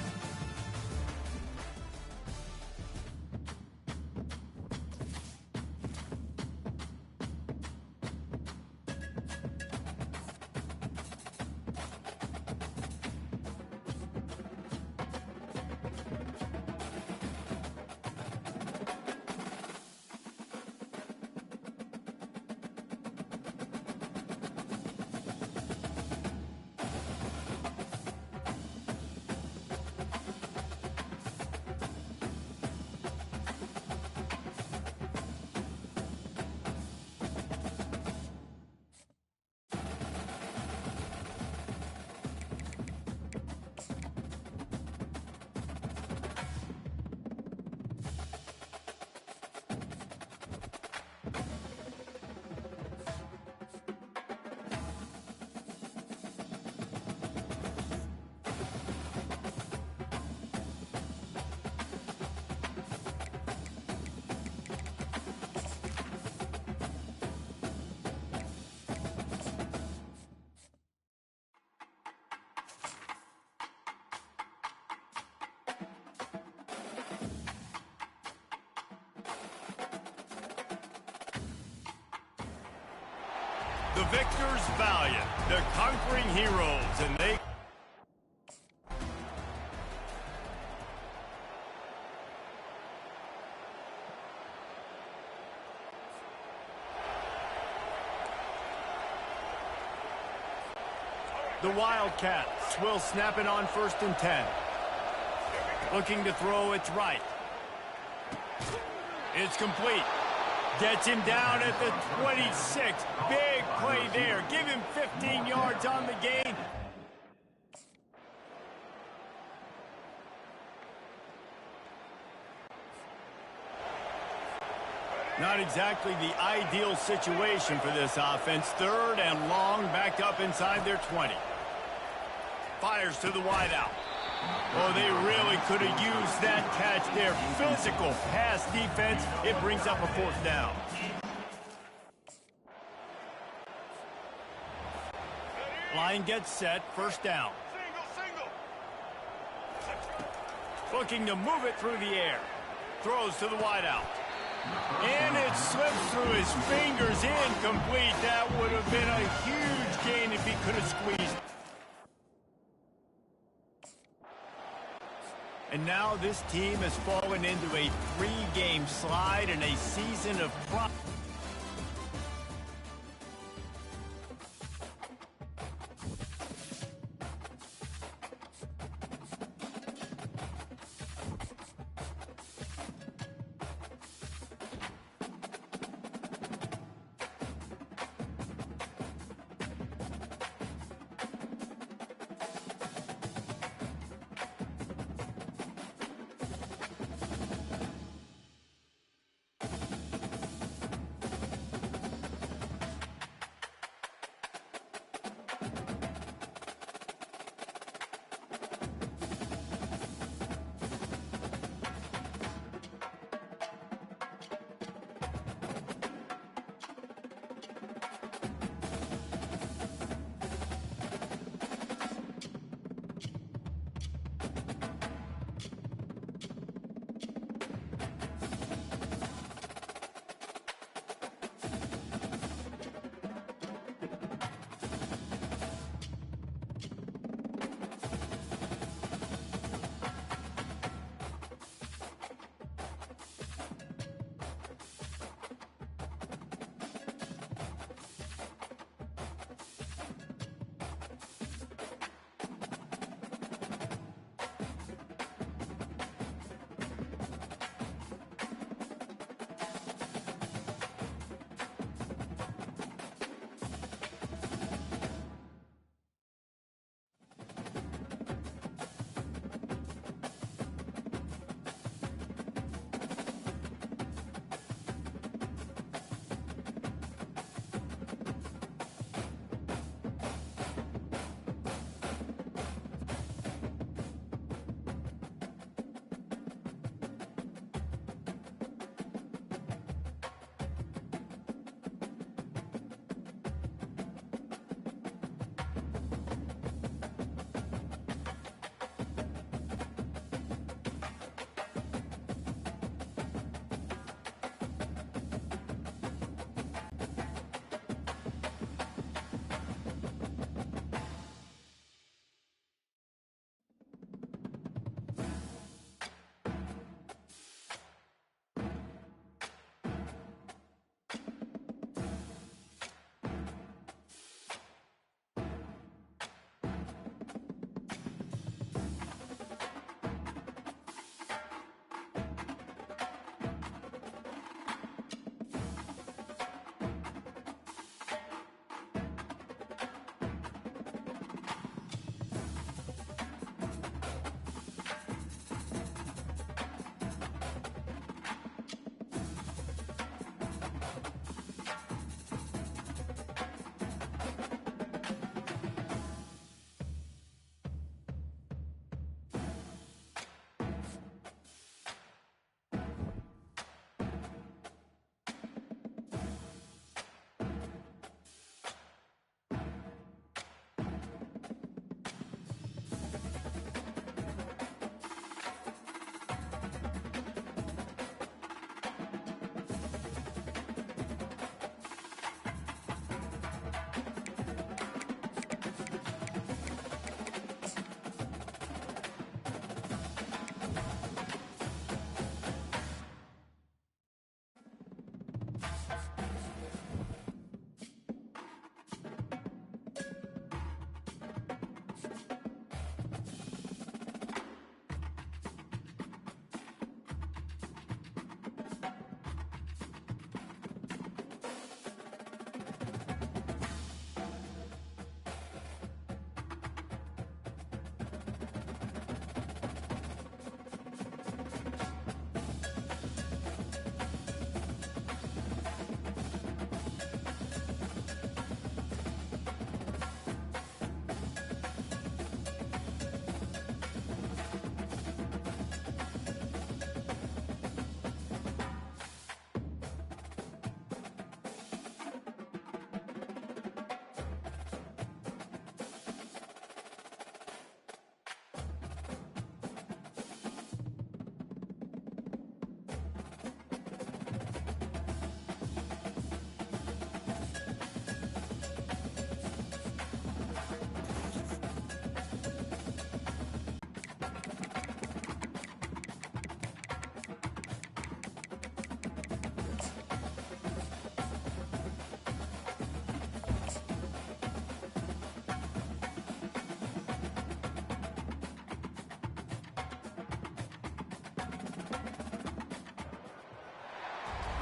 The victors valiant, the conquering heroes, and they... The Wildcats will snap it on 1st and 10. Looking to throw, it's right. It's complete. Gets him down at the 26. Big play there. Give him 15 yards on the gain. Not exactly the ideal situation for this offense. 3rd and long, backed up inside their 20. Fires to the wideout. Oh, they really could have used that catch there. Physical pass defense. It brings up a 4th down. Line gets set. 1st down. Looking to move it through the air. Throws to the wideout. And it slips through his fingers. Incomplete. That would have been a huge gain if he could have squeezed. And now this team has fallen into a 3-game slide and a season of pride.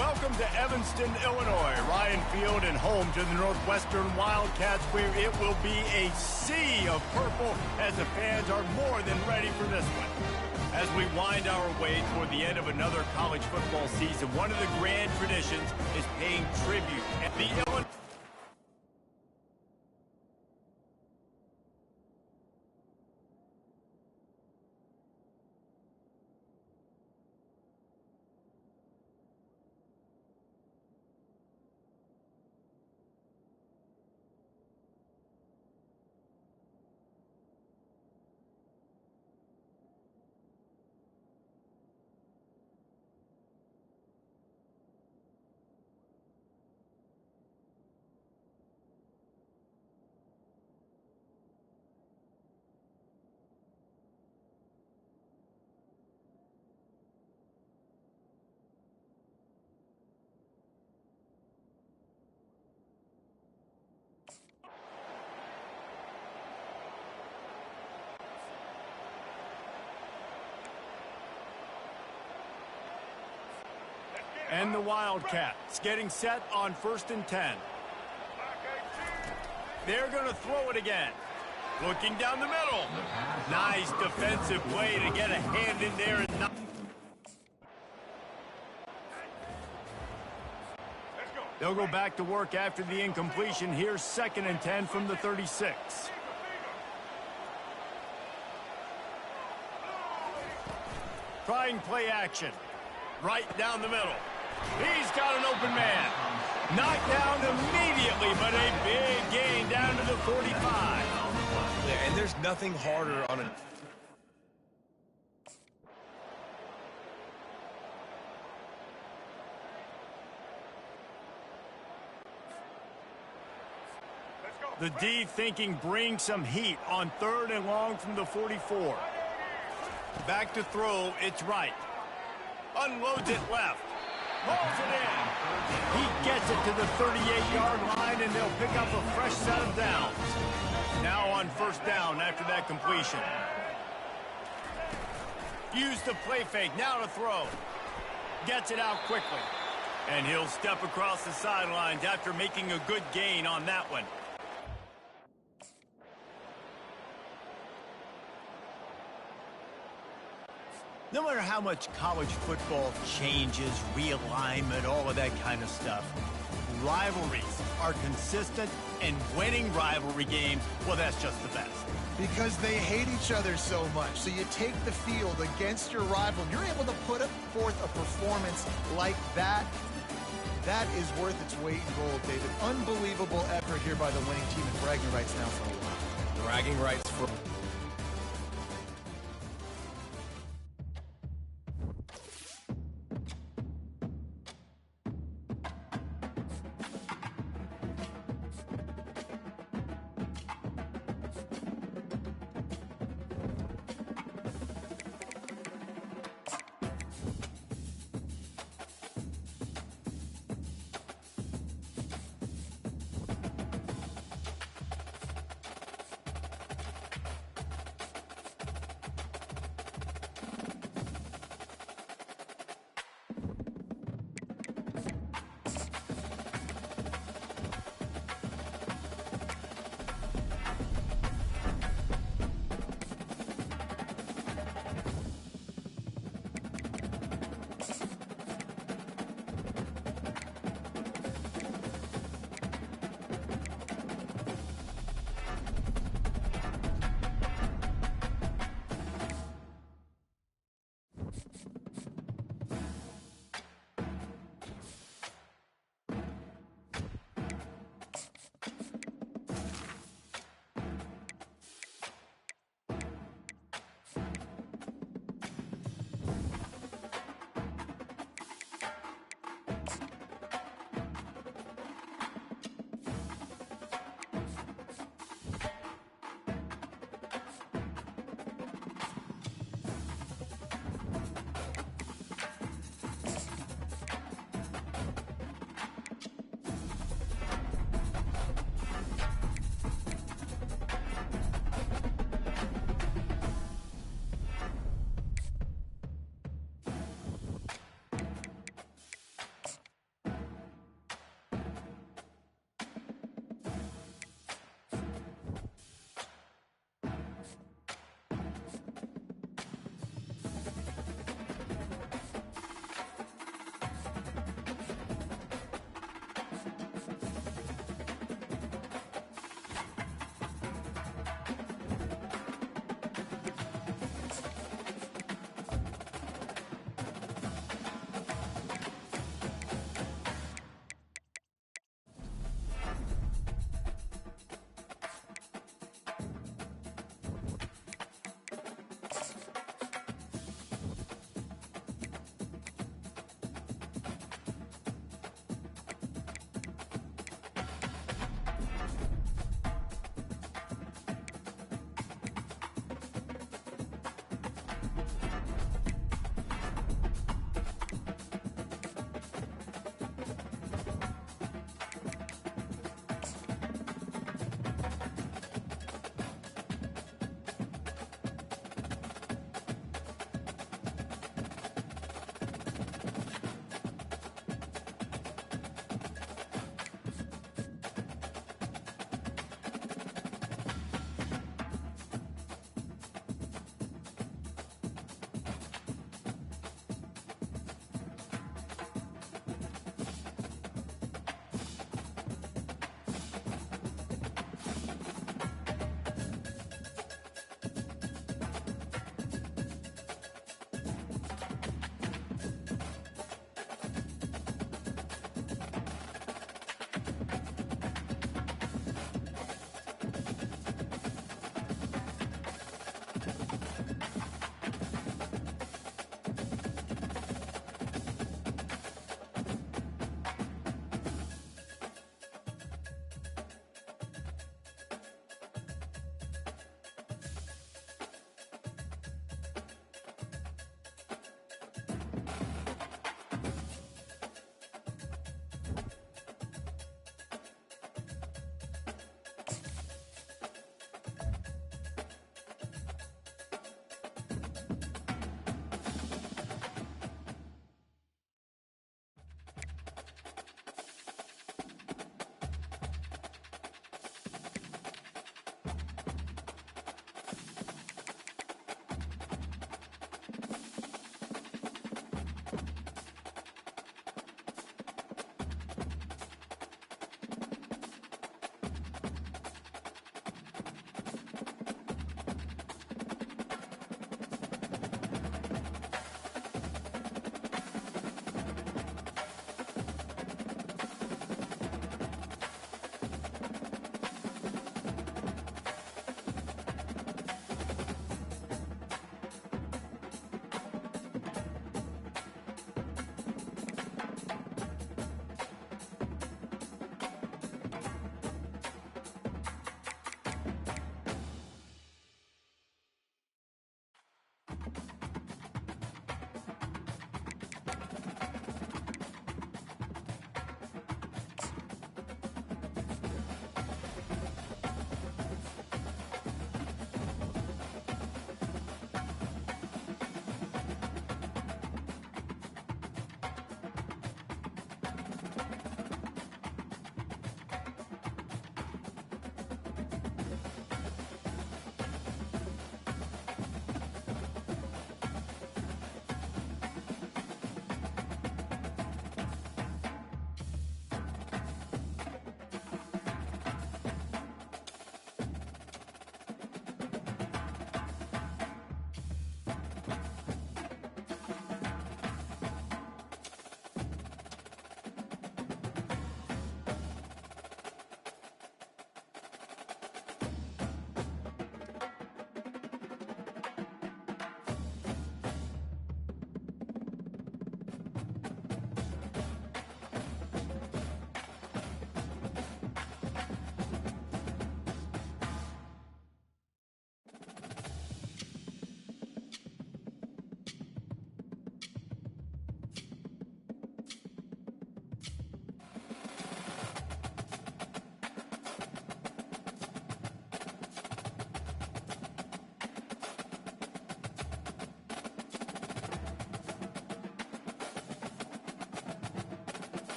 Welcome to Evanston, Illinois, Ryan Field, and home to the Northwestern Wildcats, where it will be a sea of purple as the fans are more than ready for this one. As we wind our way toward the end of another college football season, one of the grand traditions is paying tribute at the Illinois. And the Wildcats getting set on 1st and 10. They're going to throw it again. Looking down the middle. Nice defensive play to get a hand in there. And not. They'll go back to work after the incompletion. Here's 2nd and 10 from the 36. Trying play action. Right down the middle. He's got an open man. Knocked down immediately, but a big gain down to the 45. Yeah, and there's nothing harder on a... The D thinking bring some heat on 3rd and long from the 44. Back to throw, it's right. Unloads it left. Hauls it in. He gets it to the 38-yard line, and they'll pick up a fresh set of downs. Now on 1st down after that completion. Use the play fake, now to throw. Gets it out quickly. And he'll step across the sidelines after making a good gain on that one. No matter how much college football changes, realignment, all of that kind of stuff, rivalries are consistent, and winning rivalry games, well, that's just the best. Because they hate each other so much. So you take the field against your rival, and you're able to put forth a performance like that. That is worth its weight in gold, David. Unbelievable effort here by the winning team, and bragging rights now for a while. Bragging rights for...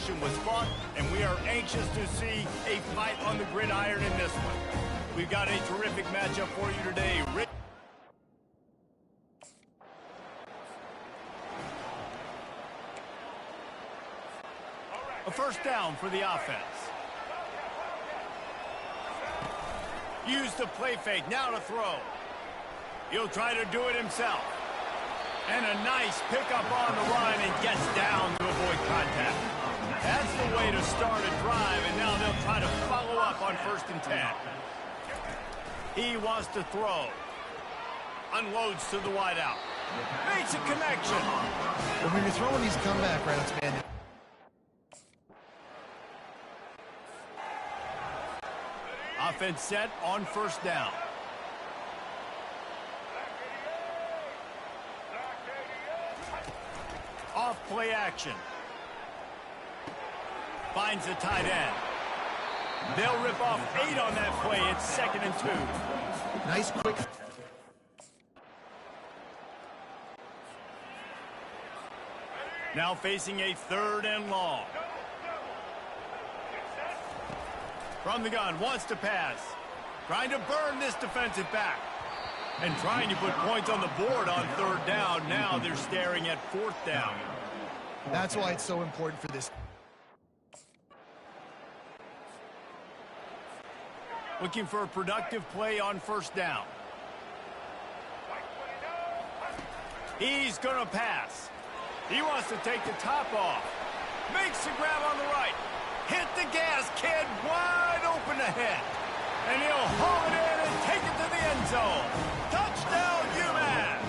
possession was fought, and we are anxious to see a fight on the gridiron in this one. We've got a terrific matchup for you today. A first down for the offense. Use the play fake, now to throw. He'll try to do it himself. And a nice pickup on the line and gets down to avoid contact. That's the way to start a drive, and now they'll try to follow up on 1st and 10. He wants to throw. Unloads to the wideout. Makes a connection. But when you're throwing these comeback routes, man, offense set on 1st down. Off play action. Finds the tight end. They'll rip off 8 on that play. It's 2nd and 2. nice quick. Now facing a 3rd and long. From the gun, wants to pass. Trying to burn this defensive back. And trying to put points on the board on 3rd down. Now they're staring at 4th down. That's why it's so important for this. Looking for a productive play on 1st down. He's going to pass. He wants to take the top off. Makes the grab on the right. Hit the gas, kid. Wide open ahead. And he'll haul it in and take it to the end zone. Touchdown, UMass.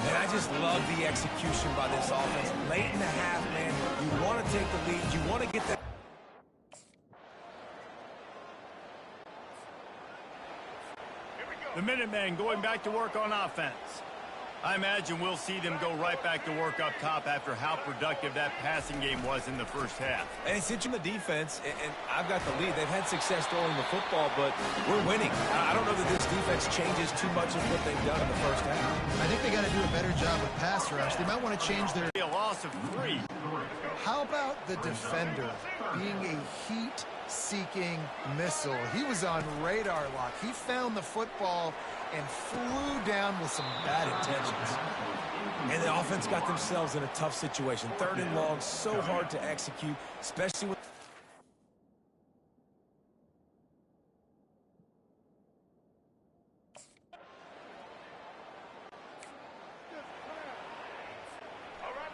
Man, I just love the execution by this offense. Late in the half, man, you want to take the lead. You want to get that. The Minutemen going back to work on offense. I imagine we'll see them go right back to work up top after how productive that passing game was in the 1st half. And it's in the defense, and I've got the lead. They've had success throwing the football, but we're winning. I don't know that this defense changes too much of what they've done in the 1st half. I think they got to do a better job with pass rush. They might want to change their... A loss of 3. How about the defender being a heat-seeking missile? He was on radar lock. He found the football and flew down with some bad intentions. And the offense got themselves in a tough situation. 3rd and long, so hard to execute, especially with...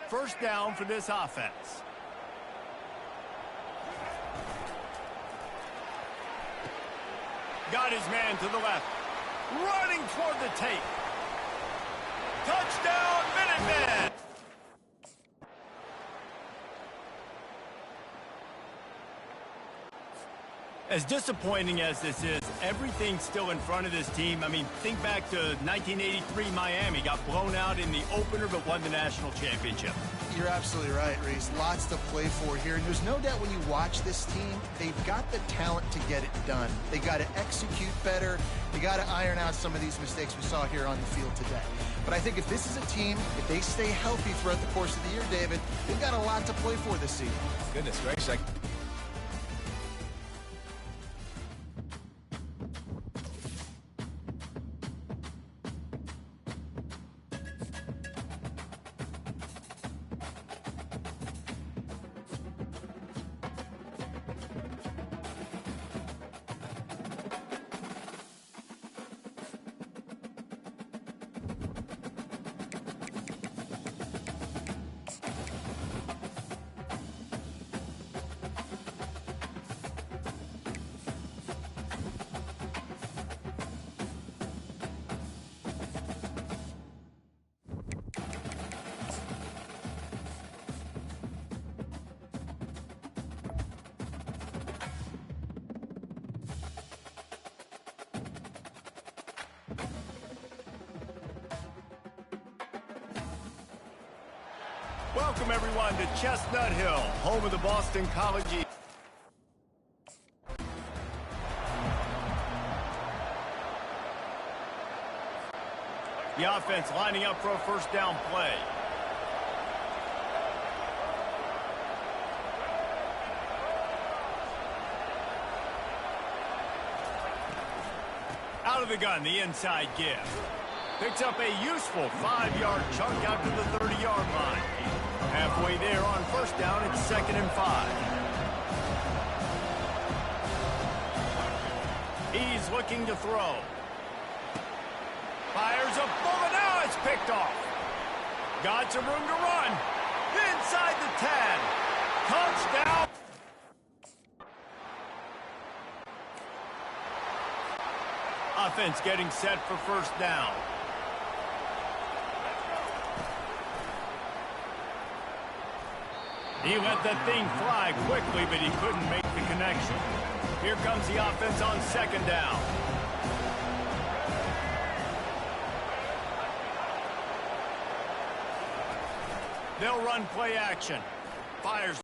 First down for this offense. Got his man to the left. Running toward the tape. Touchdown, Minutemen! As disappointing as this is, everything's still in front of this team. I mean, think back to 1983 Miami. Got blown out in the opener, but won the national championship. You're absolutely right, Reese. Lots to play for here. And there's no doubt when you watch this team, they've got the talent to get it done. They got to execute better. They got to iron out some of these mistakes we saw here on the field today. But I think if this is a team, if they stay healthy throughout the course of the year, David, they've got a lot to play for this season. Goodness gracious. Welcome, everyone, to Chestnut Hill, home of the Boston College Eagles. The offense lining up for a first down play. Out of the gun, the inside give. Picks up a useful 5-yard chunk out to the 30-yard line. Halfway there on first down, it's 2nd and 5. He's looking to throw. Fires a bullet. Now it's picked off. Got some room to run. Inside the 10. Touchdown. Offense getting set for first down. He let that thing fly quickly, but he couldn't make the connection. Here comes the offense on 2nd down. They'll run play action. Fires.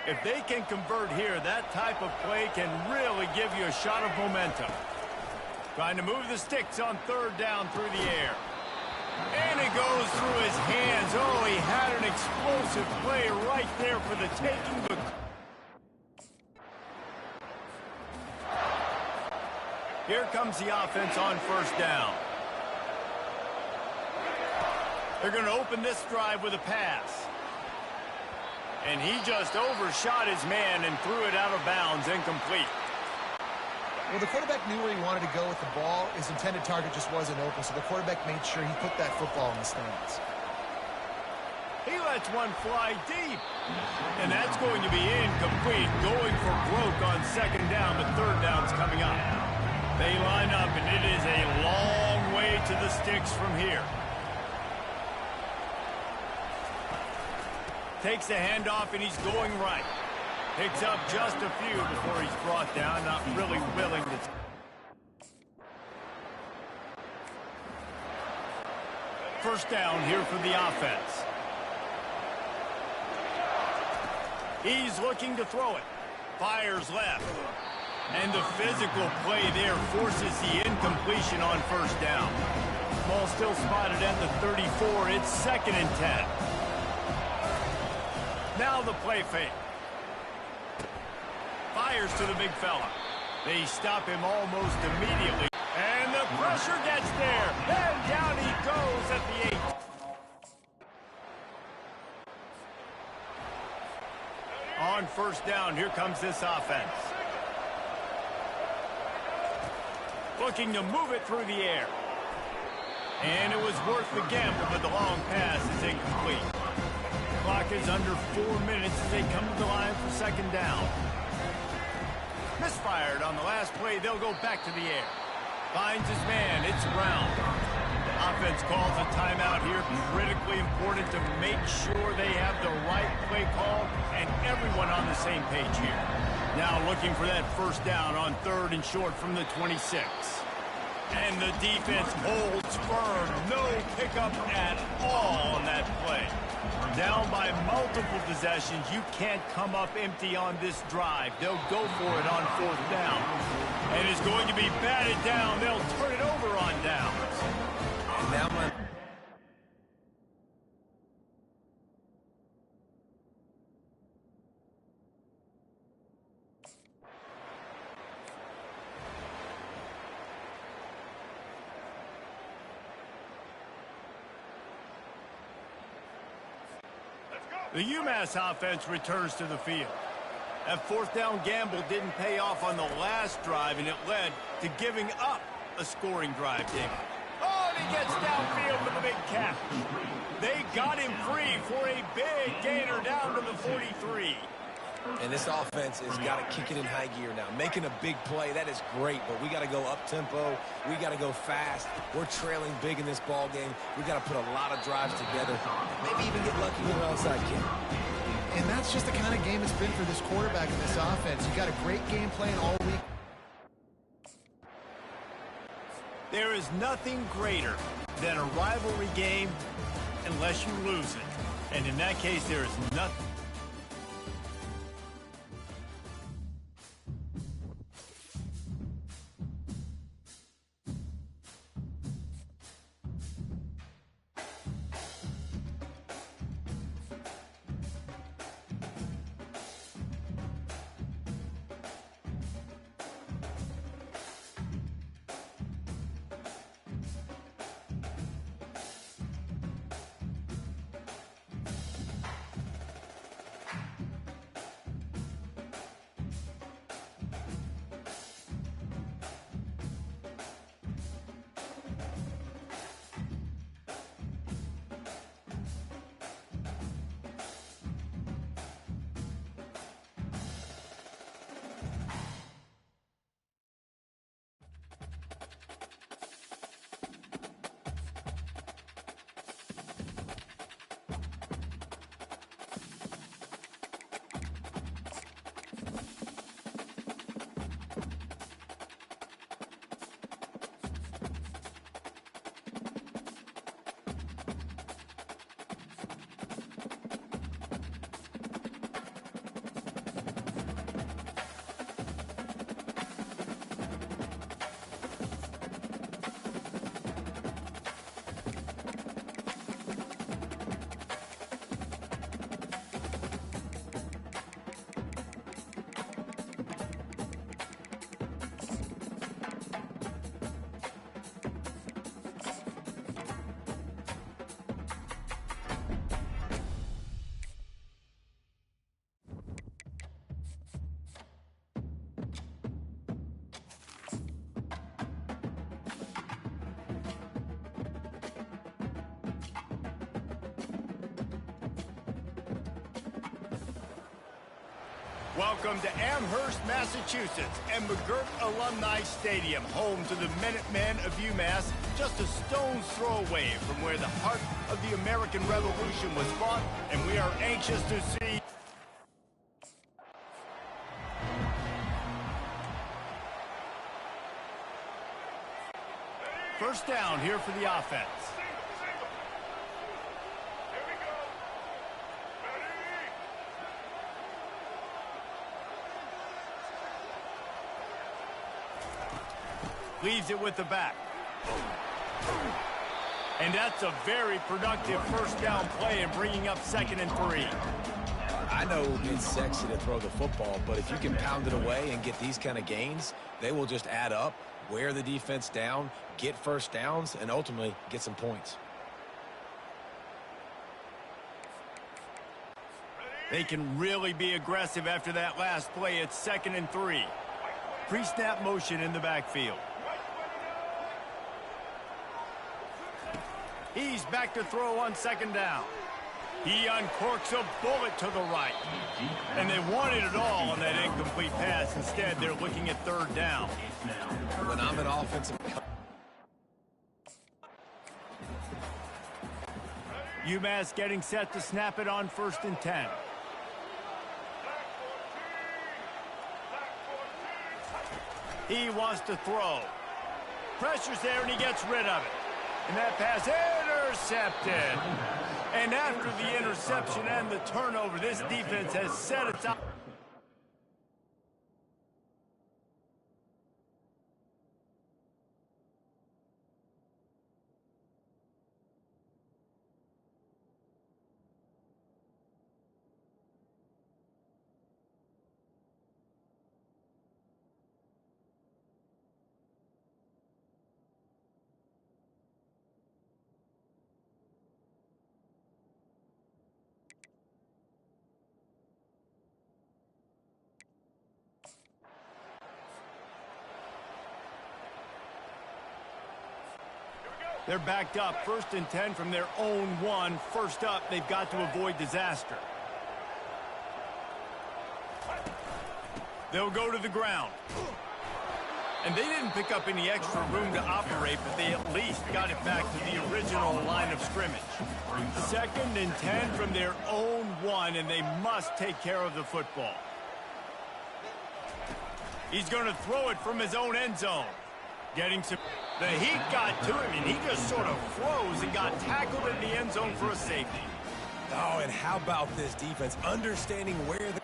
If they can convert here, that type of play can really give you a shot of momentum. Trying to move the sticks on 3rd down through the air. And it goes through his hands. Oh, he had an explosive play right there for the taking. Here comes the offense on first down. They're going to open this drive with a pass. And he just overshot his man and threw it out of bounds, incomplete. Well, the quarterback knew where he wanted to go with the ball. His intended target just wasn't open, so the quarterback made sure he put that football in the stands. He lets one fly deep. And that's going to be incomplete, going for broke on 2nd down, but 3rd down's coming up. They line up, and it is a long way to the sticks from here. Takes the handoff, and he's going right. Picks up just a few before he's brought down, not really willing to... First down here for the offense. He's looking to throw it. Fires left. And the physical play there forces the incompletion on first down. Ball still spotted at the 34. It's 2nd and 10. Now the play fake. Fires to the big fella. They stop him almost immediately. And the pressure gets there. And down he goes at the 8. On first down, here comes this offense. Looking to move it through the air. And it was worth the gamble, but the long pass is incomplete. Clock is under 4 minutes as they come to the line for 2nd down. Misfired on the last play. They'll go back to the air. Finds his man. It's Brown. Offense calls a timeout here. Critically important to make sure they have the right play call and everyone on the same page here. Now looking for that first down on 3rd and short from the 26. And the defense holds firm. No pickup at all on that play. Down by multiple possessions. You can't come up empty on this drive. They'll go for it on 4th down. And it's going to be batted down. They'll turn it over on downs. And now the UMass offense returns to the field. That 4th down gamble didn't pay off on the last drive, and it led to giving up a scoring drive, David. Oh, and he gets downfield with a big catch. They got him free for a big gainer down to the 43. And this offense has got to kick it in high gear now. Making a big play, that is great, but we got to go up-tempo. We got to go fast. We're trailing big in this ball game. We got to put a lot of drives together. Maybe even get lucky with an onside kick. And that's just the kind of game it's been for this quarterback in this offense. You got a great game plan all week. There is nothing greater than a rivalry game unless you lose it. And in that case, there is nothing. Welcome to Amherst, Massachusetts, and McGirt Alumni Stadium, home to the Minutemen of UMass, just a stone's throw away from where the heart of the American Revolution was fought, and we are anxious to see. First down here for the offense. Leaves it with the back. And that's a very productive first down play and bringing up 2nd and 3. I know it's sexy to throw the football, but if you can pound it away and get these kind of gains, they will just add up, wear the defense down, get first downs, and ultimately get some points. They can really be aggressive after that last play. It's 2nd and 3. Pre-snap motion in the backfield. He's back to throw on 2nd down. He uncorks a bullet to the right. And they wanted it all on that incomplete pass. Instead, they're looking at 3rd down. When I'm an offensive coach, UMass getting set to snap it on 1st and 10. He wants to throw. Pressure's there, and he gets rid of it. And that pass intercepted. And after the interception and the turnover, this defense has set its up. They're backed up, 1st and 10 from their own 1. First up, they've got to avoid disaster. They'll go to the ground. And they didn't pick up any extra room to operate, but they at least got it back to the original line of scrimmage. 2nd and 10 from their own 1, and they must take care of the football. He's going to throw it from his own end zone. Getting some... The heat got to him, and he just sort of froze and got tackled in the end zone for a safety. Oh, and how about this defense? Understanding where the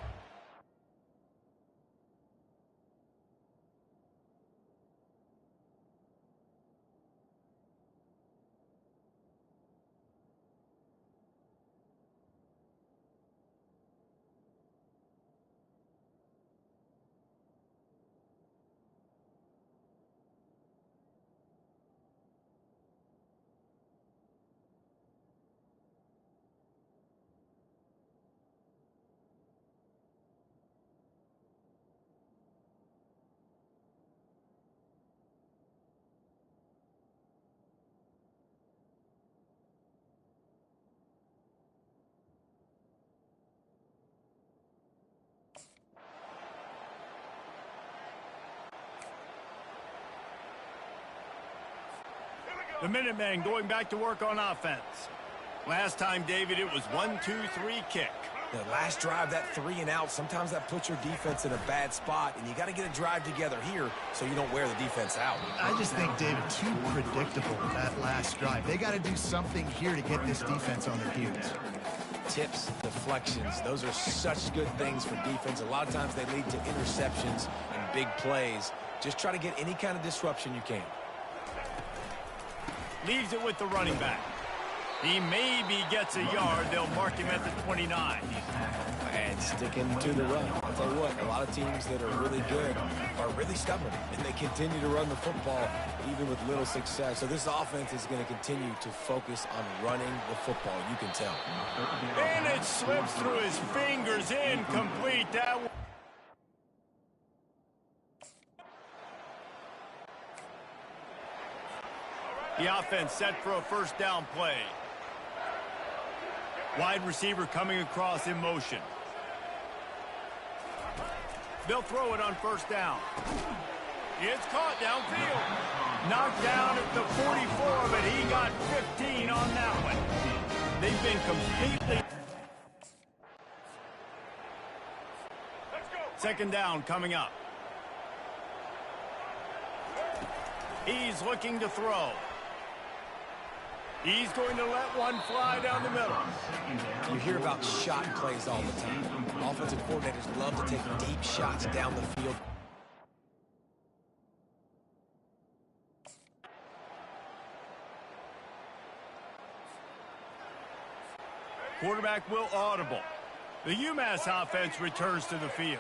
The Minutemen going back to work on offense. Last time, David, it was 1-2-3 kick. The last drive, that 3 and out, sometimes that puts your defense in a bad spot, and you got to get a drive together here so you don't wear the defense out. I just think, David, too predictable with that last drive. They got to do something here to get this defense on their heels. Tips, deflections, those are such good things for defense. A lot of times they lead to interceptions and big plays. Just try to get any kind of disruption you can. Leaves it with the running back. He maybe gets a yard. They'll mark him at the 29. And sticking to the run. I'll tell you what, a lot of teams that are really good are really stubborn, and they continue to run the football even with little success. So this offense is going to continue to focus on running the football, you can tell. And it slips through his fingers, incomplete. That one. The offense set for a first down play. Wide receiver coming across in motion. They'll throw it on first down. It's caught downfield. Knocked down at the 44, but he got 15 on that one. They've been completely... Second down coming up. He's looking to throw. He's going to let one fly down the middle. You hear about shot plays all the time. Offensive coordinators love to take deep shots down the field. Quarterback will audible. The UMass offense returns to the field.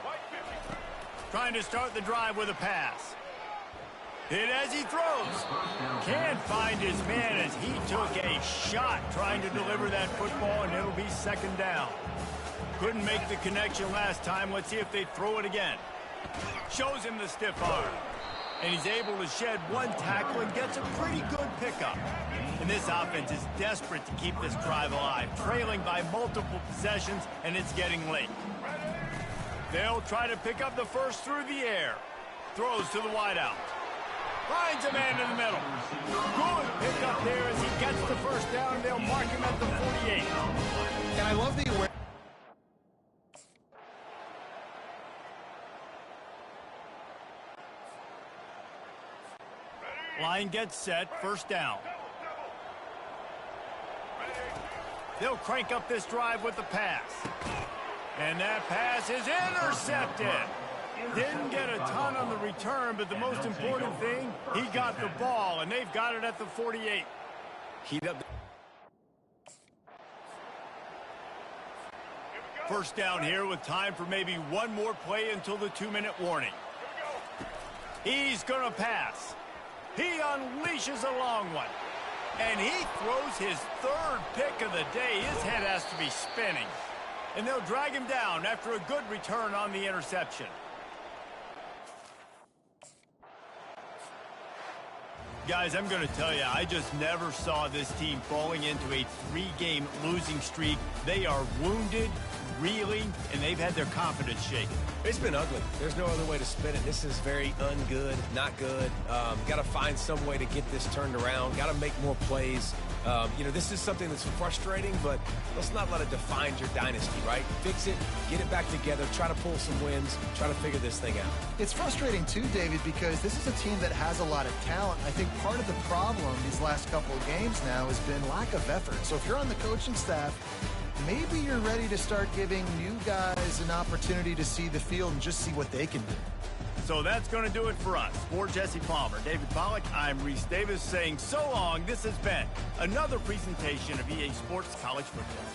Trying to start the drive with a pass. Hit as he throws. Can't find his man as he took a shot trying to deliver that football, and it'll be second down. Couldn't make the connection last time. Let's see if they throw it again. Shows him the stiff arm. And he's able to shed one tackle and gets a pretty good pickup. And this offense is desperate to keep this drive alive, trailing by multiple possessions, and it's getting late. They'll try to pick up the first through the air. Throws to the wideout. Finds a man in the middle. Good pickup there as he gets the first down. They'll mark him at the 48. And I love the awareness. Line gets set. First down. They'll crank up this drive with the pass. And that pass is intercepted. Didn't get a ton on the return, but the most important thing, he got the ball, and they've got it at the 48. Heat up. First down here with time for maybe one more play until the 2-minute warning. He's going to pass. He unleashes a long one. And he throws his third pick of the day. His head has to be spinning. And they'll drag him down after a good return on the interception. Guys, I'm going to tell you, I just never saw this team falling into a 3-game losing streak. They are wounded, reeling, and they've had their confidence shaken. It's been ugly. There's no other way to spin it. This is very ungood, not good. Got to find some way to get this turned around. Got to make more plays. This is something that's frustrating, but let's not let it define your dynasty, right? Fix it, get it back together, try to pull some wins, try to figure this thing out. It's frustrating too, David, because this is a team that has a lot of talent. I think part of the problem these last couple of games now has been lack of effort. So if you're on the coaching staff, maybe you're ready to start giving new guys an opportunity to see the field and just see what they can do. So that's going to do it for us. For Jesse Palmer, David Pollack, I'm Reese Davis saying so long. This has been another presentation of EA Sports College Football.